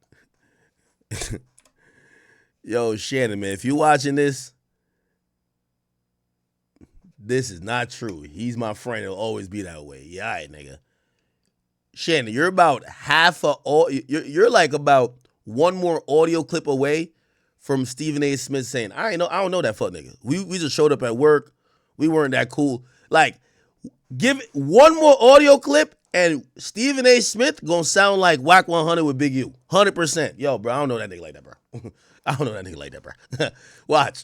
Yo, Shannon, man, if you're watching this, this is not true. He's my friend. It'll always be that way. Yeah, all right, nigga. Shannon, you're about you're like about one more audio clip away from Stephen A. Smith saying, I don't know that fuck nigga. We just showed up at work. We weren't that cool. Like, give it one more audio clip and Stephen A. Smith gonna sound like Whack 100 with Big U. 100%. Yo, bro, I don't know that nigga like that, bro. I don't know that nigga like that, bro. Watch.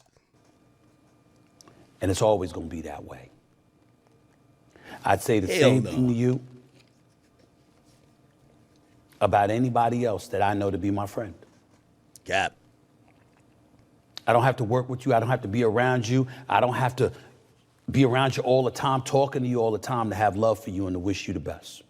And it's always going to be that way. I'd say the same thing to you about anybody else that I know to be my friend. Cap. I don't have to work with you. I don't have to be around you. I don't have to be around you all the time, talking to you all the time, to have love for you and to wish you the best.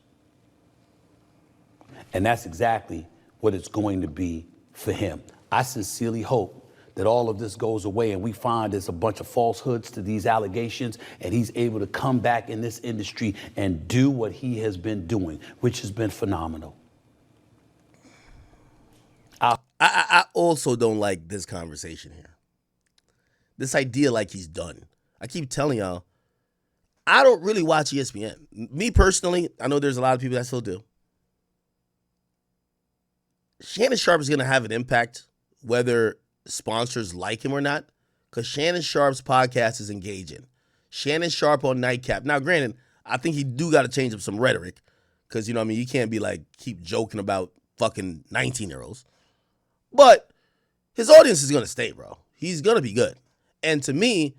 And that's exactly what it's going to be for him. I sincerely hope that all of this goes away and we find there's a bunch of falsehoods to these allegations and he's able to come back in this industry and do what he has been doing, which has been phenomenal. I also don't like this conversation here. This idea like he's done. I keep telling y'all, I don't really watch ESPN. Me personally, I know there's a lot of people that still do. Shannon Sharpe is going to have an impact whether sponsors like him or not, because Shannon Sharpe's podcast is engaging. Shannon Sharpe on Nightcap. Now, granted, I think he do got to change up some rhetoric, because, you know what I mean, you can't be like, keep joking about fucking 19-year-olds. But his audience is going to stay, bro. He's going to be good. And to me,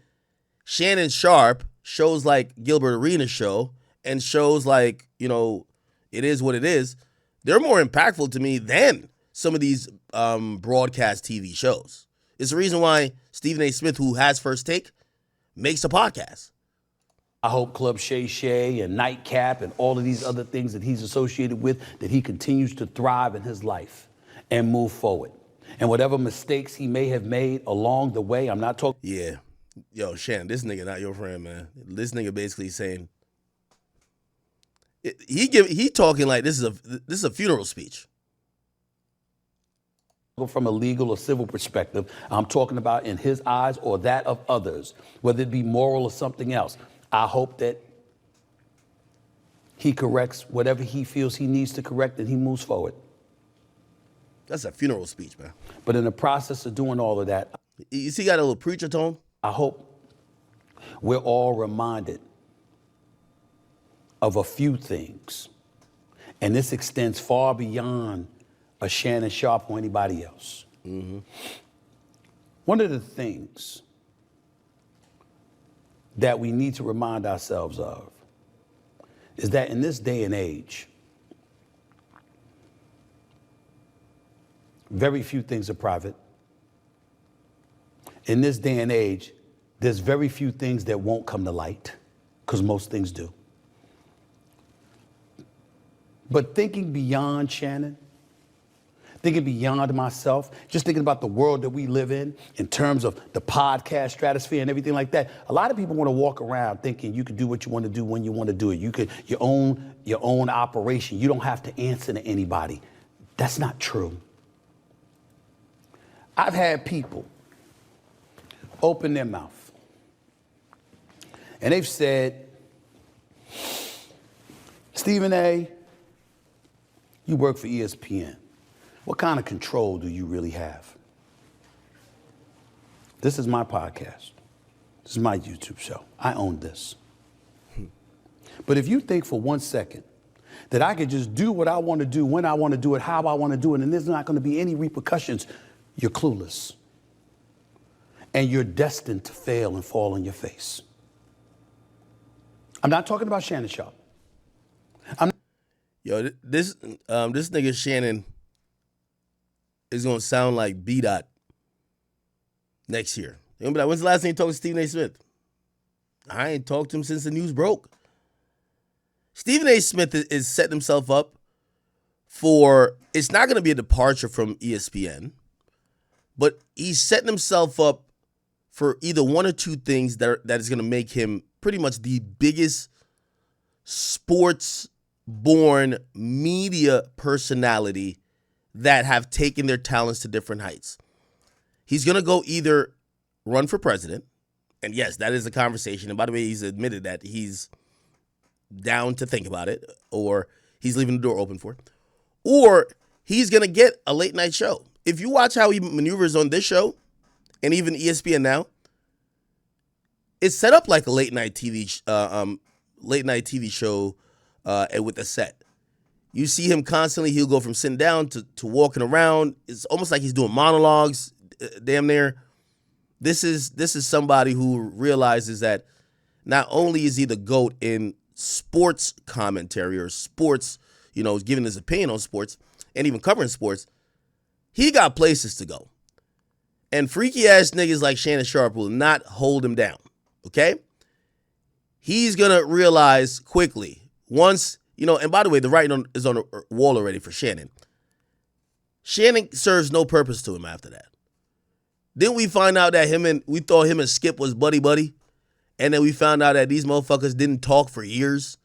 Shannon Sharpe, shows like Gilbert Arenas' show, and shows like, you know, It Is What It Is, they're more impactful to me than some of these broadcast TV shows. It's the reason why Stephen A. Smith, who has First Take, makes a podcast. I hope Club Shay Shay and Nightcap and all of these other things that he's associated with, that he continues to thrive in his life and move forward. And whatever mistakes he may have made along the way, I'm not talking. Yeah. Yo, Shannon, this nigga not your friend, man. This nigga basically saying, he talking like this is a funeral speech. From a legal or civil perspective, I'm talking about in his eyes or that of others, whether it be moral or something else. I hope that he corrects whatever he feels he needs to correct and he moves forward. That's a funeral speech, man. But in the process of doing all of that, you see, he got a little preacher tone. I hope we're all reminded of a few things. And this extends far beyond a Shannon Sharpe or anybody else. Mm-hmm. One of the things that we need to remind ourselves of is that in this day and age, very few things are private. In this day and age, there's very few things that won't come to light, because most things do. But thinking beyond Shannon, thinking beyond myself, just thinking about the world that we live in terms of the podcast stratosphere and everything like that, a lot of people want to walk around thinking you can do what you want to do when you want to do it. You could your own operation. You don't have to answer to anybody. That's not true. I've had people open their mouth and they've said, Stephen A., you work for ESPN. What kind of control do you really have? This is my podcast. This is my YouTube show. I own this. But if you think for 1 second that I could just do what I want to do, when I want to do it, how I want to do it, and there's not going to be any repercussions, you're clueless. And you're destined to fail and fall on your face. I'm not talking about Shannon Sharpe. Yo, this nigga Shannon is gonna sound like B. Dot next year. You're gonna be like, when's the last time you talked to Stephen A. Smith? I ain't talked to him since the news broke. Stephen A. Smith is setting himself up for, it's not gonna be a departure from ESPN, but he's setting himself up for either one or two things that is gonna make him pretty much the biggest sports-born media personality that have taken their talents to different heights. He's going to go either run for president, and yes, that is a conversation. And by the way, he's admitted that he's down to think about it, or he's leaving the door open for it, or he's going to get a late night show. If you watch how he maneuvers on this show, and even ESPN now, it's set up like a late night TV show with a set. You see him constantly, he'll go from sitting down to walking around. It's almost like he's doing monologues, damn near. This is somebody who realizes that not only is he the GOAT in sports commentary or sports, giving his opinion on sports and even covering sports, he got places to go. And freaky ass niggas like Shannon Sharpe will not hold him down, okay? He's going to realize quickly once, and by the way, the writing is on the wall already for Shannon. Shannon serves no purpose to him after that. Then we find out that we thought him and Skip was buddy-buddy, and then we found out that these motherfuckers didn't talk for years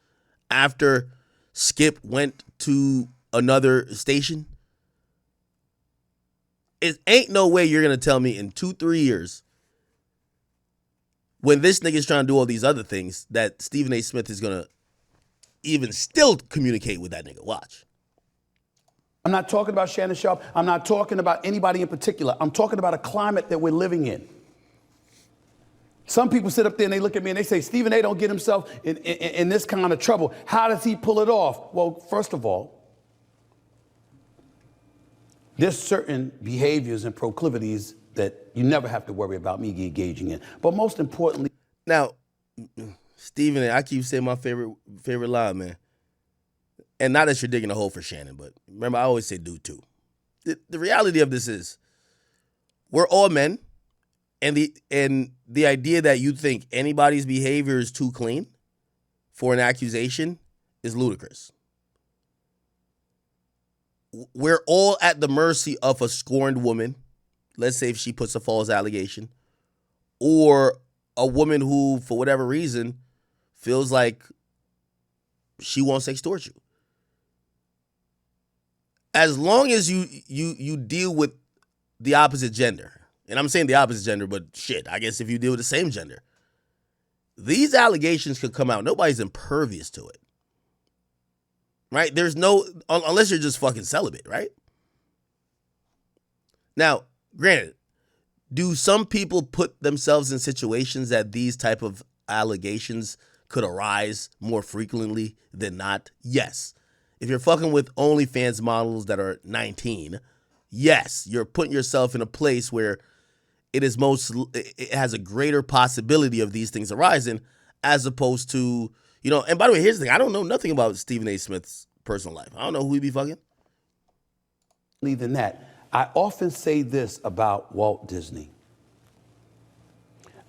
after Skip went to another station. It ain't no way you're going to tell me in 2-3 years, when this nigga's trying to do all these other things, that Stephen A. Smith is going to even still communicate with that nigga. Watch. I'm not talking about Shannon Sharpe. I'm not talking about anybody in particular. I'm talking about a climate that we're living in. Some people sit up there and they look at me and they say, Stephen A. don't get himself in this kind of trouble. How does he pull it off? Well, first of all, there's certain behaviors and proclivities that you never have to worry about me engaging in. But most importantly... Now, Stephen, I keep saying my favorite line, man. And not that you're digging a hole for Shannon, but remember, I always say dude too. The reality of this is, we're all men, and the idea that you think anybody's behavior is too clean for an accusation is ludicrous. We're all at the mercy of a scorned woman. Let's say if she puts a false allegation, or a woman who, for whatever reason, feels like she wants to extort you. As long as you deal with the opposite gender, and I'm saying the opposite gender, but shit, I guess if you deal with the same gender, these allegations could come out. Nobody's impervious to it. Right? There's no, unless you're just fucking celibate, right? Now, granted, do some people put themselves in situations that these type of allegations could arise more frequently than not? Yes. If you're fucking with OnlyFans models that are 19, yes, you're putting yourself in a place where it has a greater possibility of these things arising, as opposed to, you know. And by the way, here's the thing: I don't know nothing about Stephen A. Smith's personal life. I don't know who he be fucking. Than that, I often say this about Walt Disney.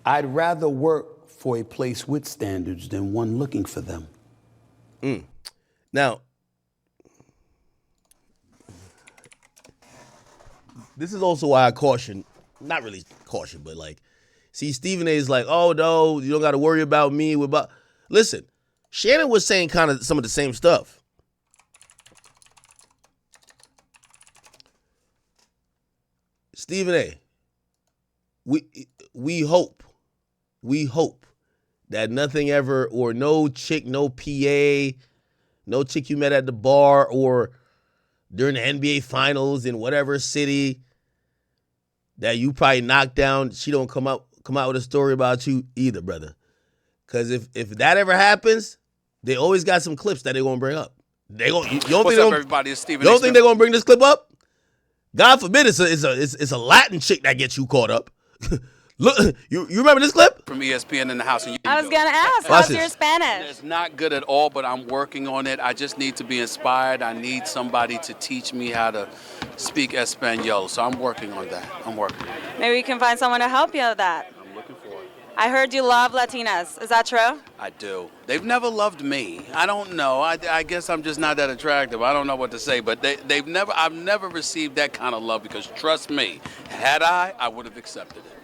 I'd rather work for a place with standards than one looking for them. Now, this is also why I caution, not really caution, but like, see, Stephen A. is like, oh no, you don't got to worry about me. Listen, Shannon was saying kind of some of the same stuff. Stephen A., we hope that nothing ever, or no chick, no PA, no chick you met at the bar or during the NBA finals in whatever city that you probably knocked down, she don't come out with a story about you either, brother. Because if that ever happens, they always got some clips that they're going to bring up. What's up, everybody? It's Stephen A. You don't think they're going to bring this clip up? God forbid it's a Latin chick that gets you caught up. Look, you remember this clip? From ESPN in the house. I was going to ask, how's your Spanish? It's not good at all, but I'm working on it. I just need to be inspired. I need somebody to teach me how to speak Espanol. So I'm working on that. Maybe we can find someone to help you with that. I'm looking for it. I heard you love Latinas. Is that true? I do. They've never loved me. I don't know. I guess I'm just not that attractive. I don't know what to say, but I've never received that kind of love, because trust me, had I would have accepted it.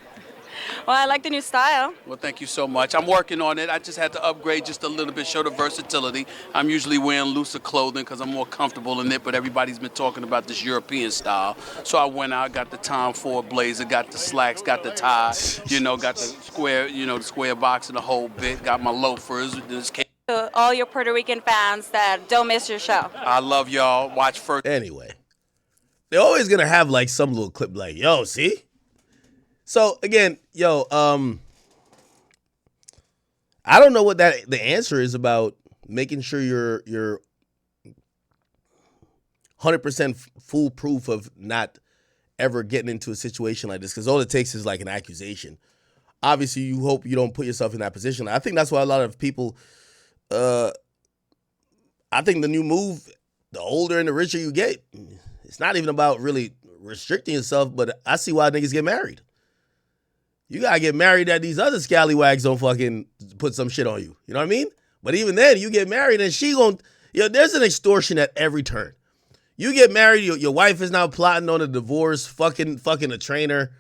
Well, I like the new style. Well, thank you so much. I'm working on it. I just had to upgrade just a little bit, show the versatility. I'm usually wearing looser clothing because I'm more comfortable in it, but everybody's been talking about this European style. So I went out, got the Tom Ford blazer, got the slacks, got the tie, got the square box and the whole bit, got my loafers. To all your Puerto Rican fans that don't miss your show. I love y'all. Watch first. Anyway, they're always going to have like some little clip like, yo, see? So again, I don't know what the answer is about making sure you're 100% foolproof of not ever getting into a situation like this, because all it takes is like an accusation. Obviously, you hope you don't put yourself in that position. I think that's why a lot of people, I think the new move, the older and the richer you get, it's not even about really restricting yourself, but I see why niggas get married. You gotta get married that these other scallywags don't fucking put some shit on you. You know what I mean? But even then, you get married and there's an extortion at every turn. You get married, your wife is now plotting on a divorce, fucking a trainer.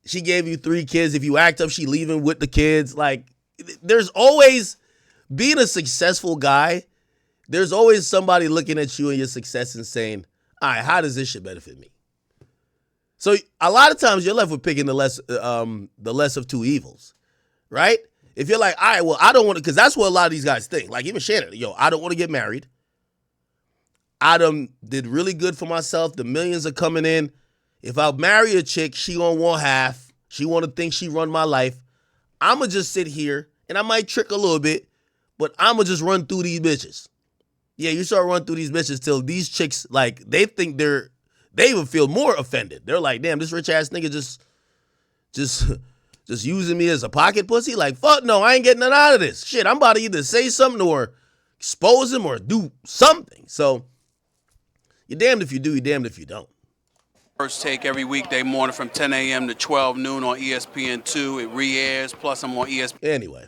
She gave you 3 kids. If you act up, she leaving with the kids. Like, there's always, being a successful guy, there's always somebody looking at you and your success and saying, all right, how does this shit benefit me? So a lot of times you're left with picking the less of two evils, right? If you're like, all right, well, I don't want to, because that's what a lot of these guys think. Like even Shannon, I don't want to get married. I did really good for myself. The millions are coming in. If I marry a chick, she gonna want half. She want to think she run my life. I'm gonna just sit here and I might trick a little bit, but I'm gonna just run through these bitches. Yeah, you start running through these bitches till these chicks, like, they think they even feel more offended. They're like, damn, this rich ass nigga just using me as a pocket pussy? Like, fuck no, I ain't getting none out of this. Shit, I'm about to either say something or expose him or do something. So you're damned if you do, you're damned if you don't. First Take every weekday morning from 10 a.m. to 12 noon on ESPN2. It re-airs, plus I'm on ESPN. Anyway,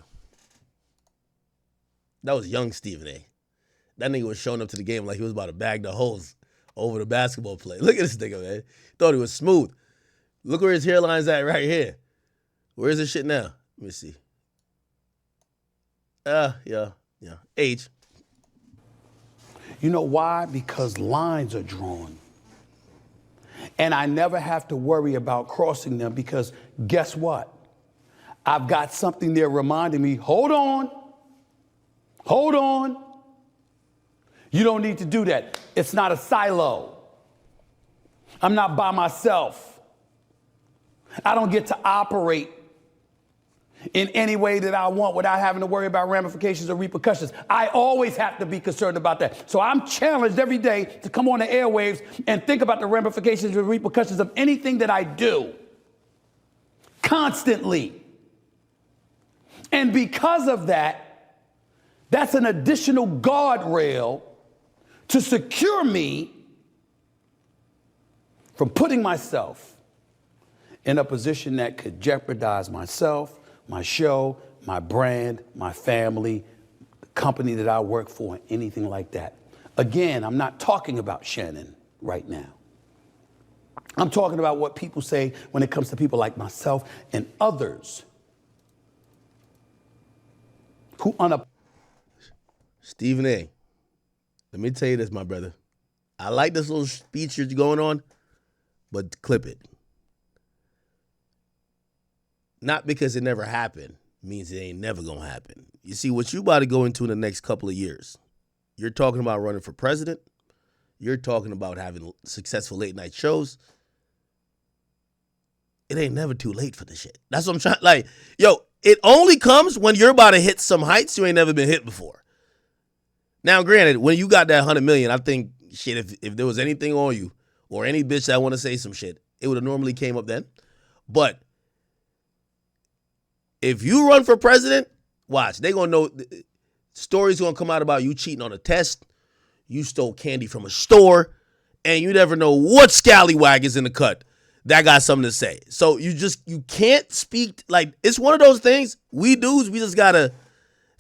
that was young Stephen A. That nigga was showing up to the game like he was about to bag the holes over the basketball play. Look at this nigga, man. Thought he was smooth. Look where his hairline's at right here. Where's this shit now? Let me see. Yeah. Age. You know why? Because lines are drawn. And I never have to worry about crossing them, because guess what? I've got something there reminding me, hold on. You don't need to do that. It's not a silo. I'm not by myself. I don't get to operate in any way that I want without having to worry about ramifications or repercussions. I always have to be concerned about that. So I'm challenged every day to come on the airwaves and think about the ramifications and repercussions of anything that I do. constantly. And because of that, that's an additional guardrail to secure me from putting myself in a position that could jeopardize myself, my show, my brand, my family, the company that I work for, and anything like that. Again, I'm not talking about Shannon right now. I'm talking about what people say when it comes to people like myself and others who Stephen A., let me tell you this, my brother. I like this little speech you're going on, but clip it. Not because it never happened means it ain't never gonna happen. You see, what you about to go into in the next couple of years, you're talking about running for president. You're talking about having successful late night shows. It ain't never too late for this shit. That's what I'm trying, like, yo, it only comes when you're about to hit some heights you ain't never been hit before. Now, granted, when you got that 100 million, I think, shit, if there was anything on you or any bitch that want to say some shit, it would have normally came up then. But if you run for president, watch, they gonna know, stories gonna come out about you cheating on a test, you stole candy from a store, and you never know what scallywag is in the cut that got something to say. So you can't speak, like, it's one of those things, we dudes, we just gotta,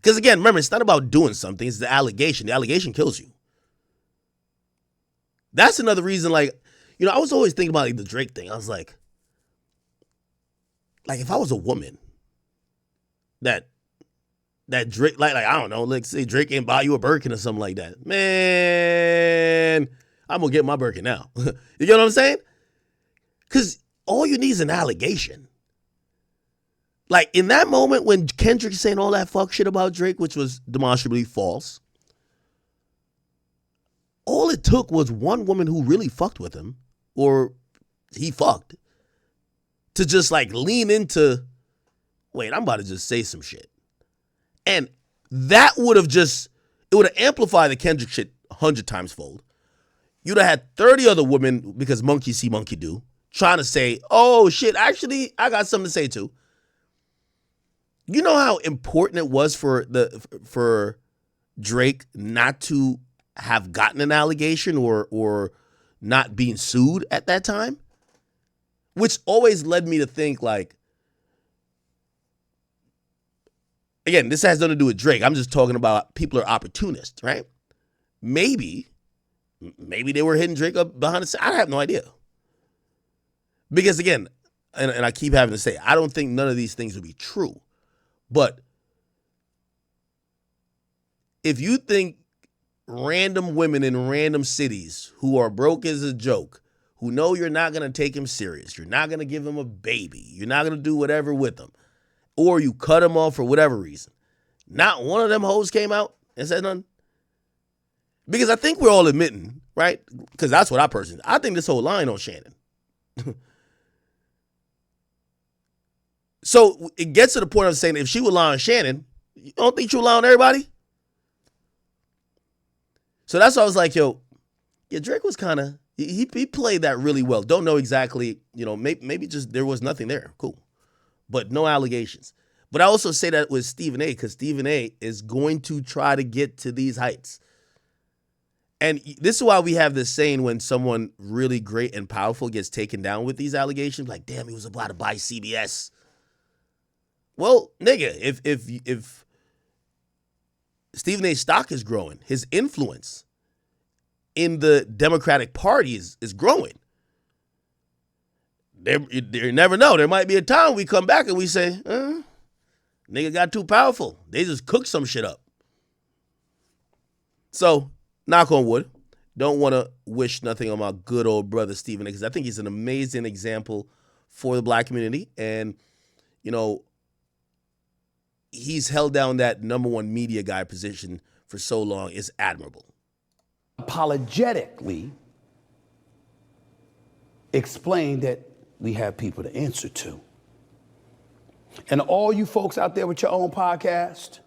because again, remember, it's not about doing something, it's the allegation. The allegation kills you. That's another reason, like, you know, I was always thinking about like, the Drake thing. I was like if I was a woman, that Drake, like I don't know, like say Drake ain't buy you a Birkin or something like that. Man, I'm gonna get my Birkin now. You get what I'm saying? Because all you need is an allegation. Like in that moment when Kendrick's saying all that fuck shit about Drake, which was demonstrably false, all it took was one woman who really fucked with him, or he fucked, to just like lean into, wait, I'm about to just say some shit. And that would have it would have amplified the Kendrick shit 100 times fold. You'd have had 30 other women, because monkey see, monkey do, trying to say, oh shit, actually, I got something to say too. You know how important it was for Drake not to have gotten an allegation or not being sued at that time? Which always led me to think, like, again, this has nothing to do with Drake. I'm just talking about people are opportunists, right? Maybe they were hitting Drake up behind the scene. I have no idea. Because again, and I keep having to say, I don't think none of these things would be true. But if you think random women in random cities who are broke as a joke, who know you're not going to take him serious, you're not going to give him a baby, you're not going to do whatever with him, or you cut him off for whatever reason, not one of them hoes came out and said nothing? Because I think we're all admitting, right? Because that's what I think this whole line on Shannon. So it gets to the point of saying, if she would lie on Shannon, you don't think she'll lie on everybody? So that's why I was like, yo, yeah, Drake was kind of, he played that really well. Don't know exactly, you know, maybe just there was nothing there. Cool. But no allegations. But I also say that with Stephen A, because Stephen A is going to try to get to these heights. And this is why we have this saying when someone really great and powerful gets taken down with these allegations, like, damn, he was about to buy CBS. Well, nigga, if Stephen A's stock is growing, his influence in the Democratic Party is growing. You never know. There might be a time we come back and we say, nigga got too powerful. They just cooked some shit up. So, knock on wood. Don't want to wish nothing on my good old brother Stephen A, because I think he's an amazing example for the black community. And, you know, he's held down that number one media guy position for so long is admirable. Apologetically explain that we have people to answer to. And all you folks out there with your own podcast,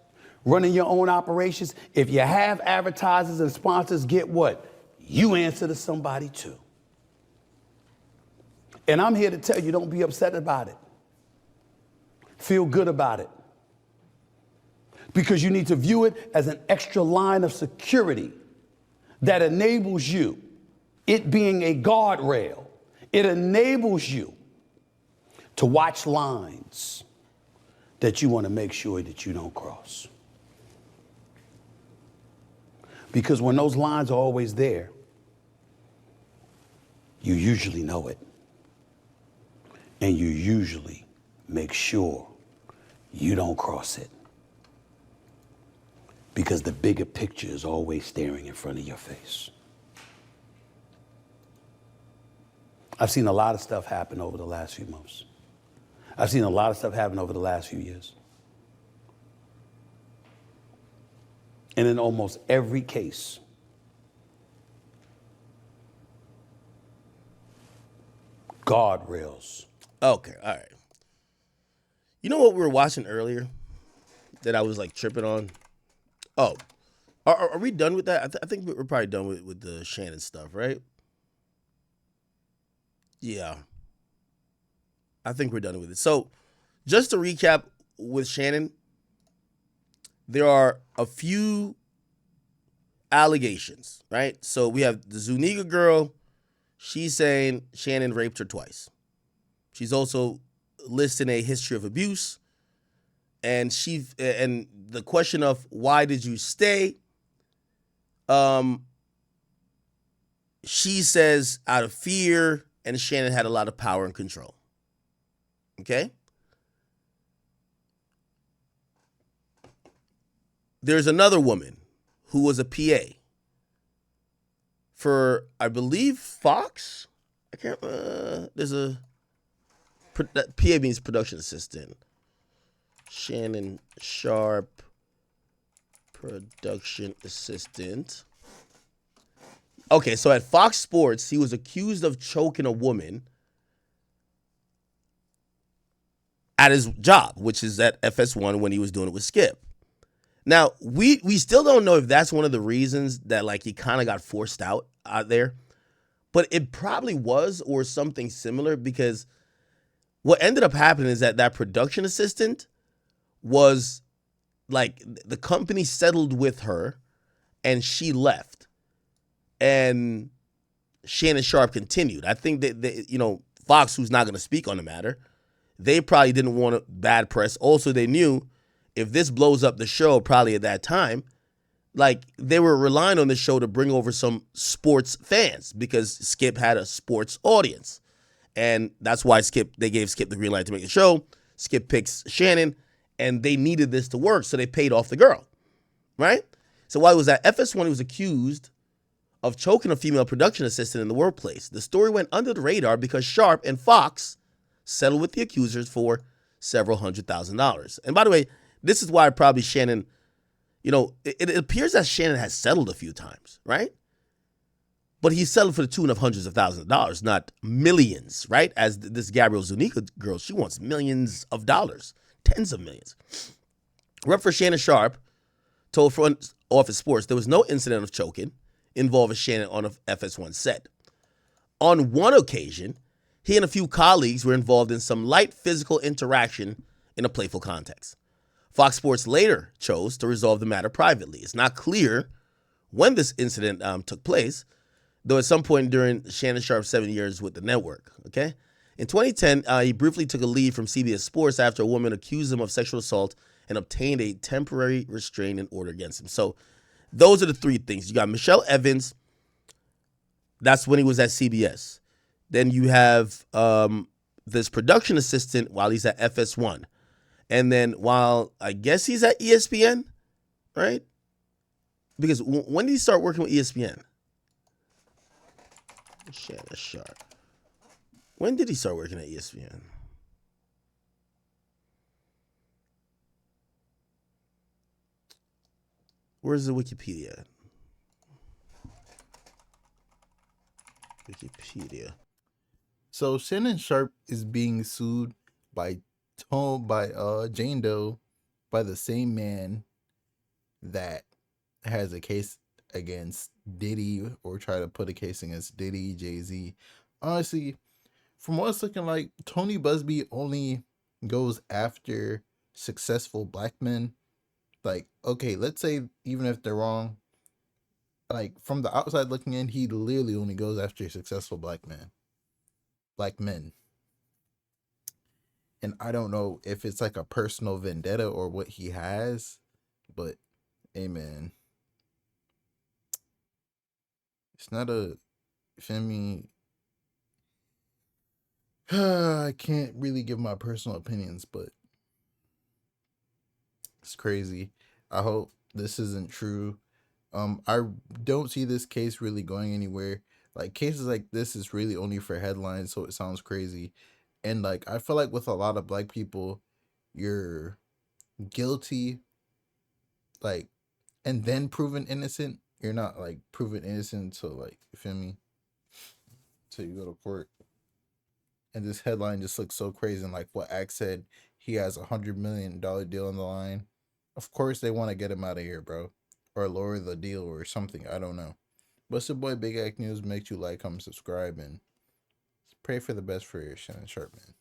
running your own operations, if you have advertisers and sponsors, get what? You answer to somebody too. And I'm here to tell you, don't be upset about it. Feel good about it. Because you need to view it as an extra line of security that enables you, it being a guardrail, it enables you to watch lines that you want to make sure that you don't cross. Because when those lines are always there, you usually know it. And you usually make sure you don't cross it. Because the bigger picture is always staring in front of your face. I've seen a lot of stuff happen over the last few months. I've seen a lot of stuff happen over the last few years. And in almost every case, guardrails. Okay, all right. You know what we were watching earlier that I was like tripping on? Oh, are we done with that? I think we're probably done with the Shannon stuff, right? Yeah. I think we're done with it. So, just to recap with Shannon, there are a few allegations, right? So, we have the Zuniga girl. She's saying Shannon raped her twice. She's also listing a history of abuse. And the question of why did you stay? She says out of fear, and Shannon had a lot of power and control. Okay? There's another woman who was a PA for, I believe, Fox. I can't. There's a PA means production assistant. Shannon Sharpe, production assistant. Okay, so at Fox Sports, he was accused of choking a woman at his job, which is at FS1 when he was doing it with Skip. Now, we still don't know if that's one of the reasons that like he kind of got forced out there, but it probably was or something similar, because what ended up happening is that production assistant was like the company settled with her and she left. And Shannon Sharpe continued. I think that, Fox, who's not going to speak on the matter, they probably didn't want bad press. Also, they knew if this blows up the show, probably at that time, like they were relying on the show to bring over some sports fans because Skip had a sports audience. And that's why they gave Skip the green light to make the show. Skip picks Shannon, and they needed this to work, so they paid off the girl, right? So while he was at FS1, he was accused of choking a female production assistant in the workplace. The story went under the radar because Sharpe and Fox settled with the accusers for several $100,000. And by the way, this is why probably Shannon, it appears that Shannon has settled a few times, right? But he settled for the tune of hundreds of thousands of dollars, not millions, right? As this Gabrielle Zuniga girl, she wants millions of dollars, tens of millions. Rep for Shannon Sharpe told Front Office Sports there was no incident of choking involving Shannon on a FS1 set. On one occasion, he and a few colleagues were involved in some light physical interaction in a playful context. Fox Sports later chose to resolve the matter privately. It's not clear when this incident took place, though at some point during Shannon Sharpe's 7 years with the network, okay? In 2010, he briefly took a leave from CBS Sports after a woman accused him of sexual assault and obtained a temporary restraining order against him. So those are the three things. You got Michelle Evans. That's when he was at CBS. Then you have this production assistant while he's at FS1. And then while I guess he's at ESPN, right? Because when did he start working with ESPN? Shannon Sharpe. When did he start working at ESPN? Where's the Wikipedia? Wikipedia. So Shannon Sharpe is being sued by Jane Doe by the same man that has a case against Diddy, or try to put a case against Diddy, Jay-Z. Honestly, from what it's looking like, Tony Busby only goes after successful black men, like, okay, let's say even if they're wrong, like from the outside looking in, he literally only goes after successful black men. And I don't know if it's like a personal vendetta or what he has, but hey man, it's not a, feel me. I can't really give my personal opinions, but it's crazy. I hope this isn't true. I don't see this case really going anywhere. Like cases like this is really only for headlines, so it sounds crazy. And like I feel like with a lot of black people, you're guilty, like, and then proven innocent. You're not like proven innocent until, like, you feel me? Till you go to court. And this headline just looks so crazy. And like what Axe said, he has $100 million deal on the line. Of course they want to get him out of here, bro, or lower the deal or something. I don't know. But it's your boy Big Act News. Make you like, comment, subscribe, and pray for the best for your Shannon Sharpe, man.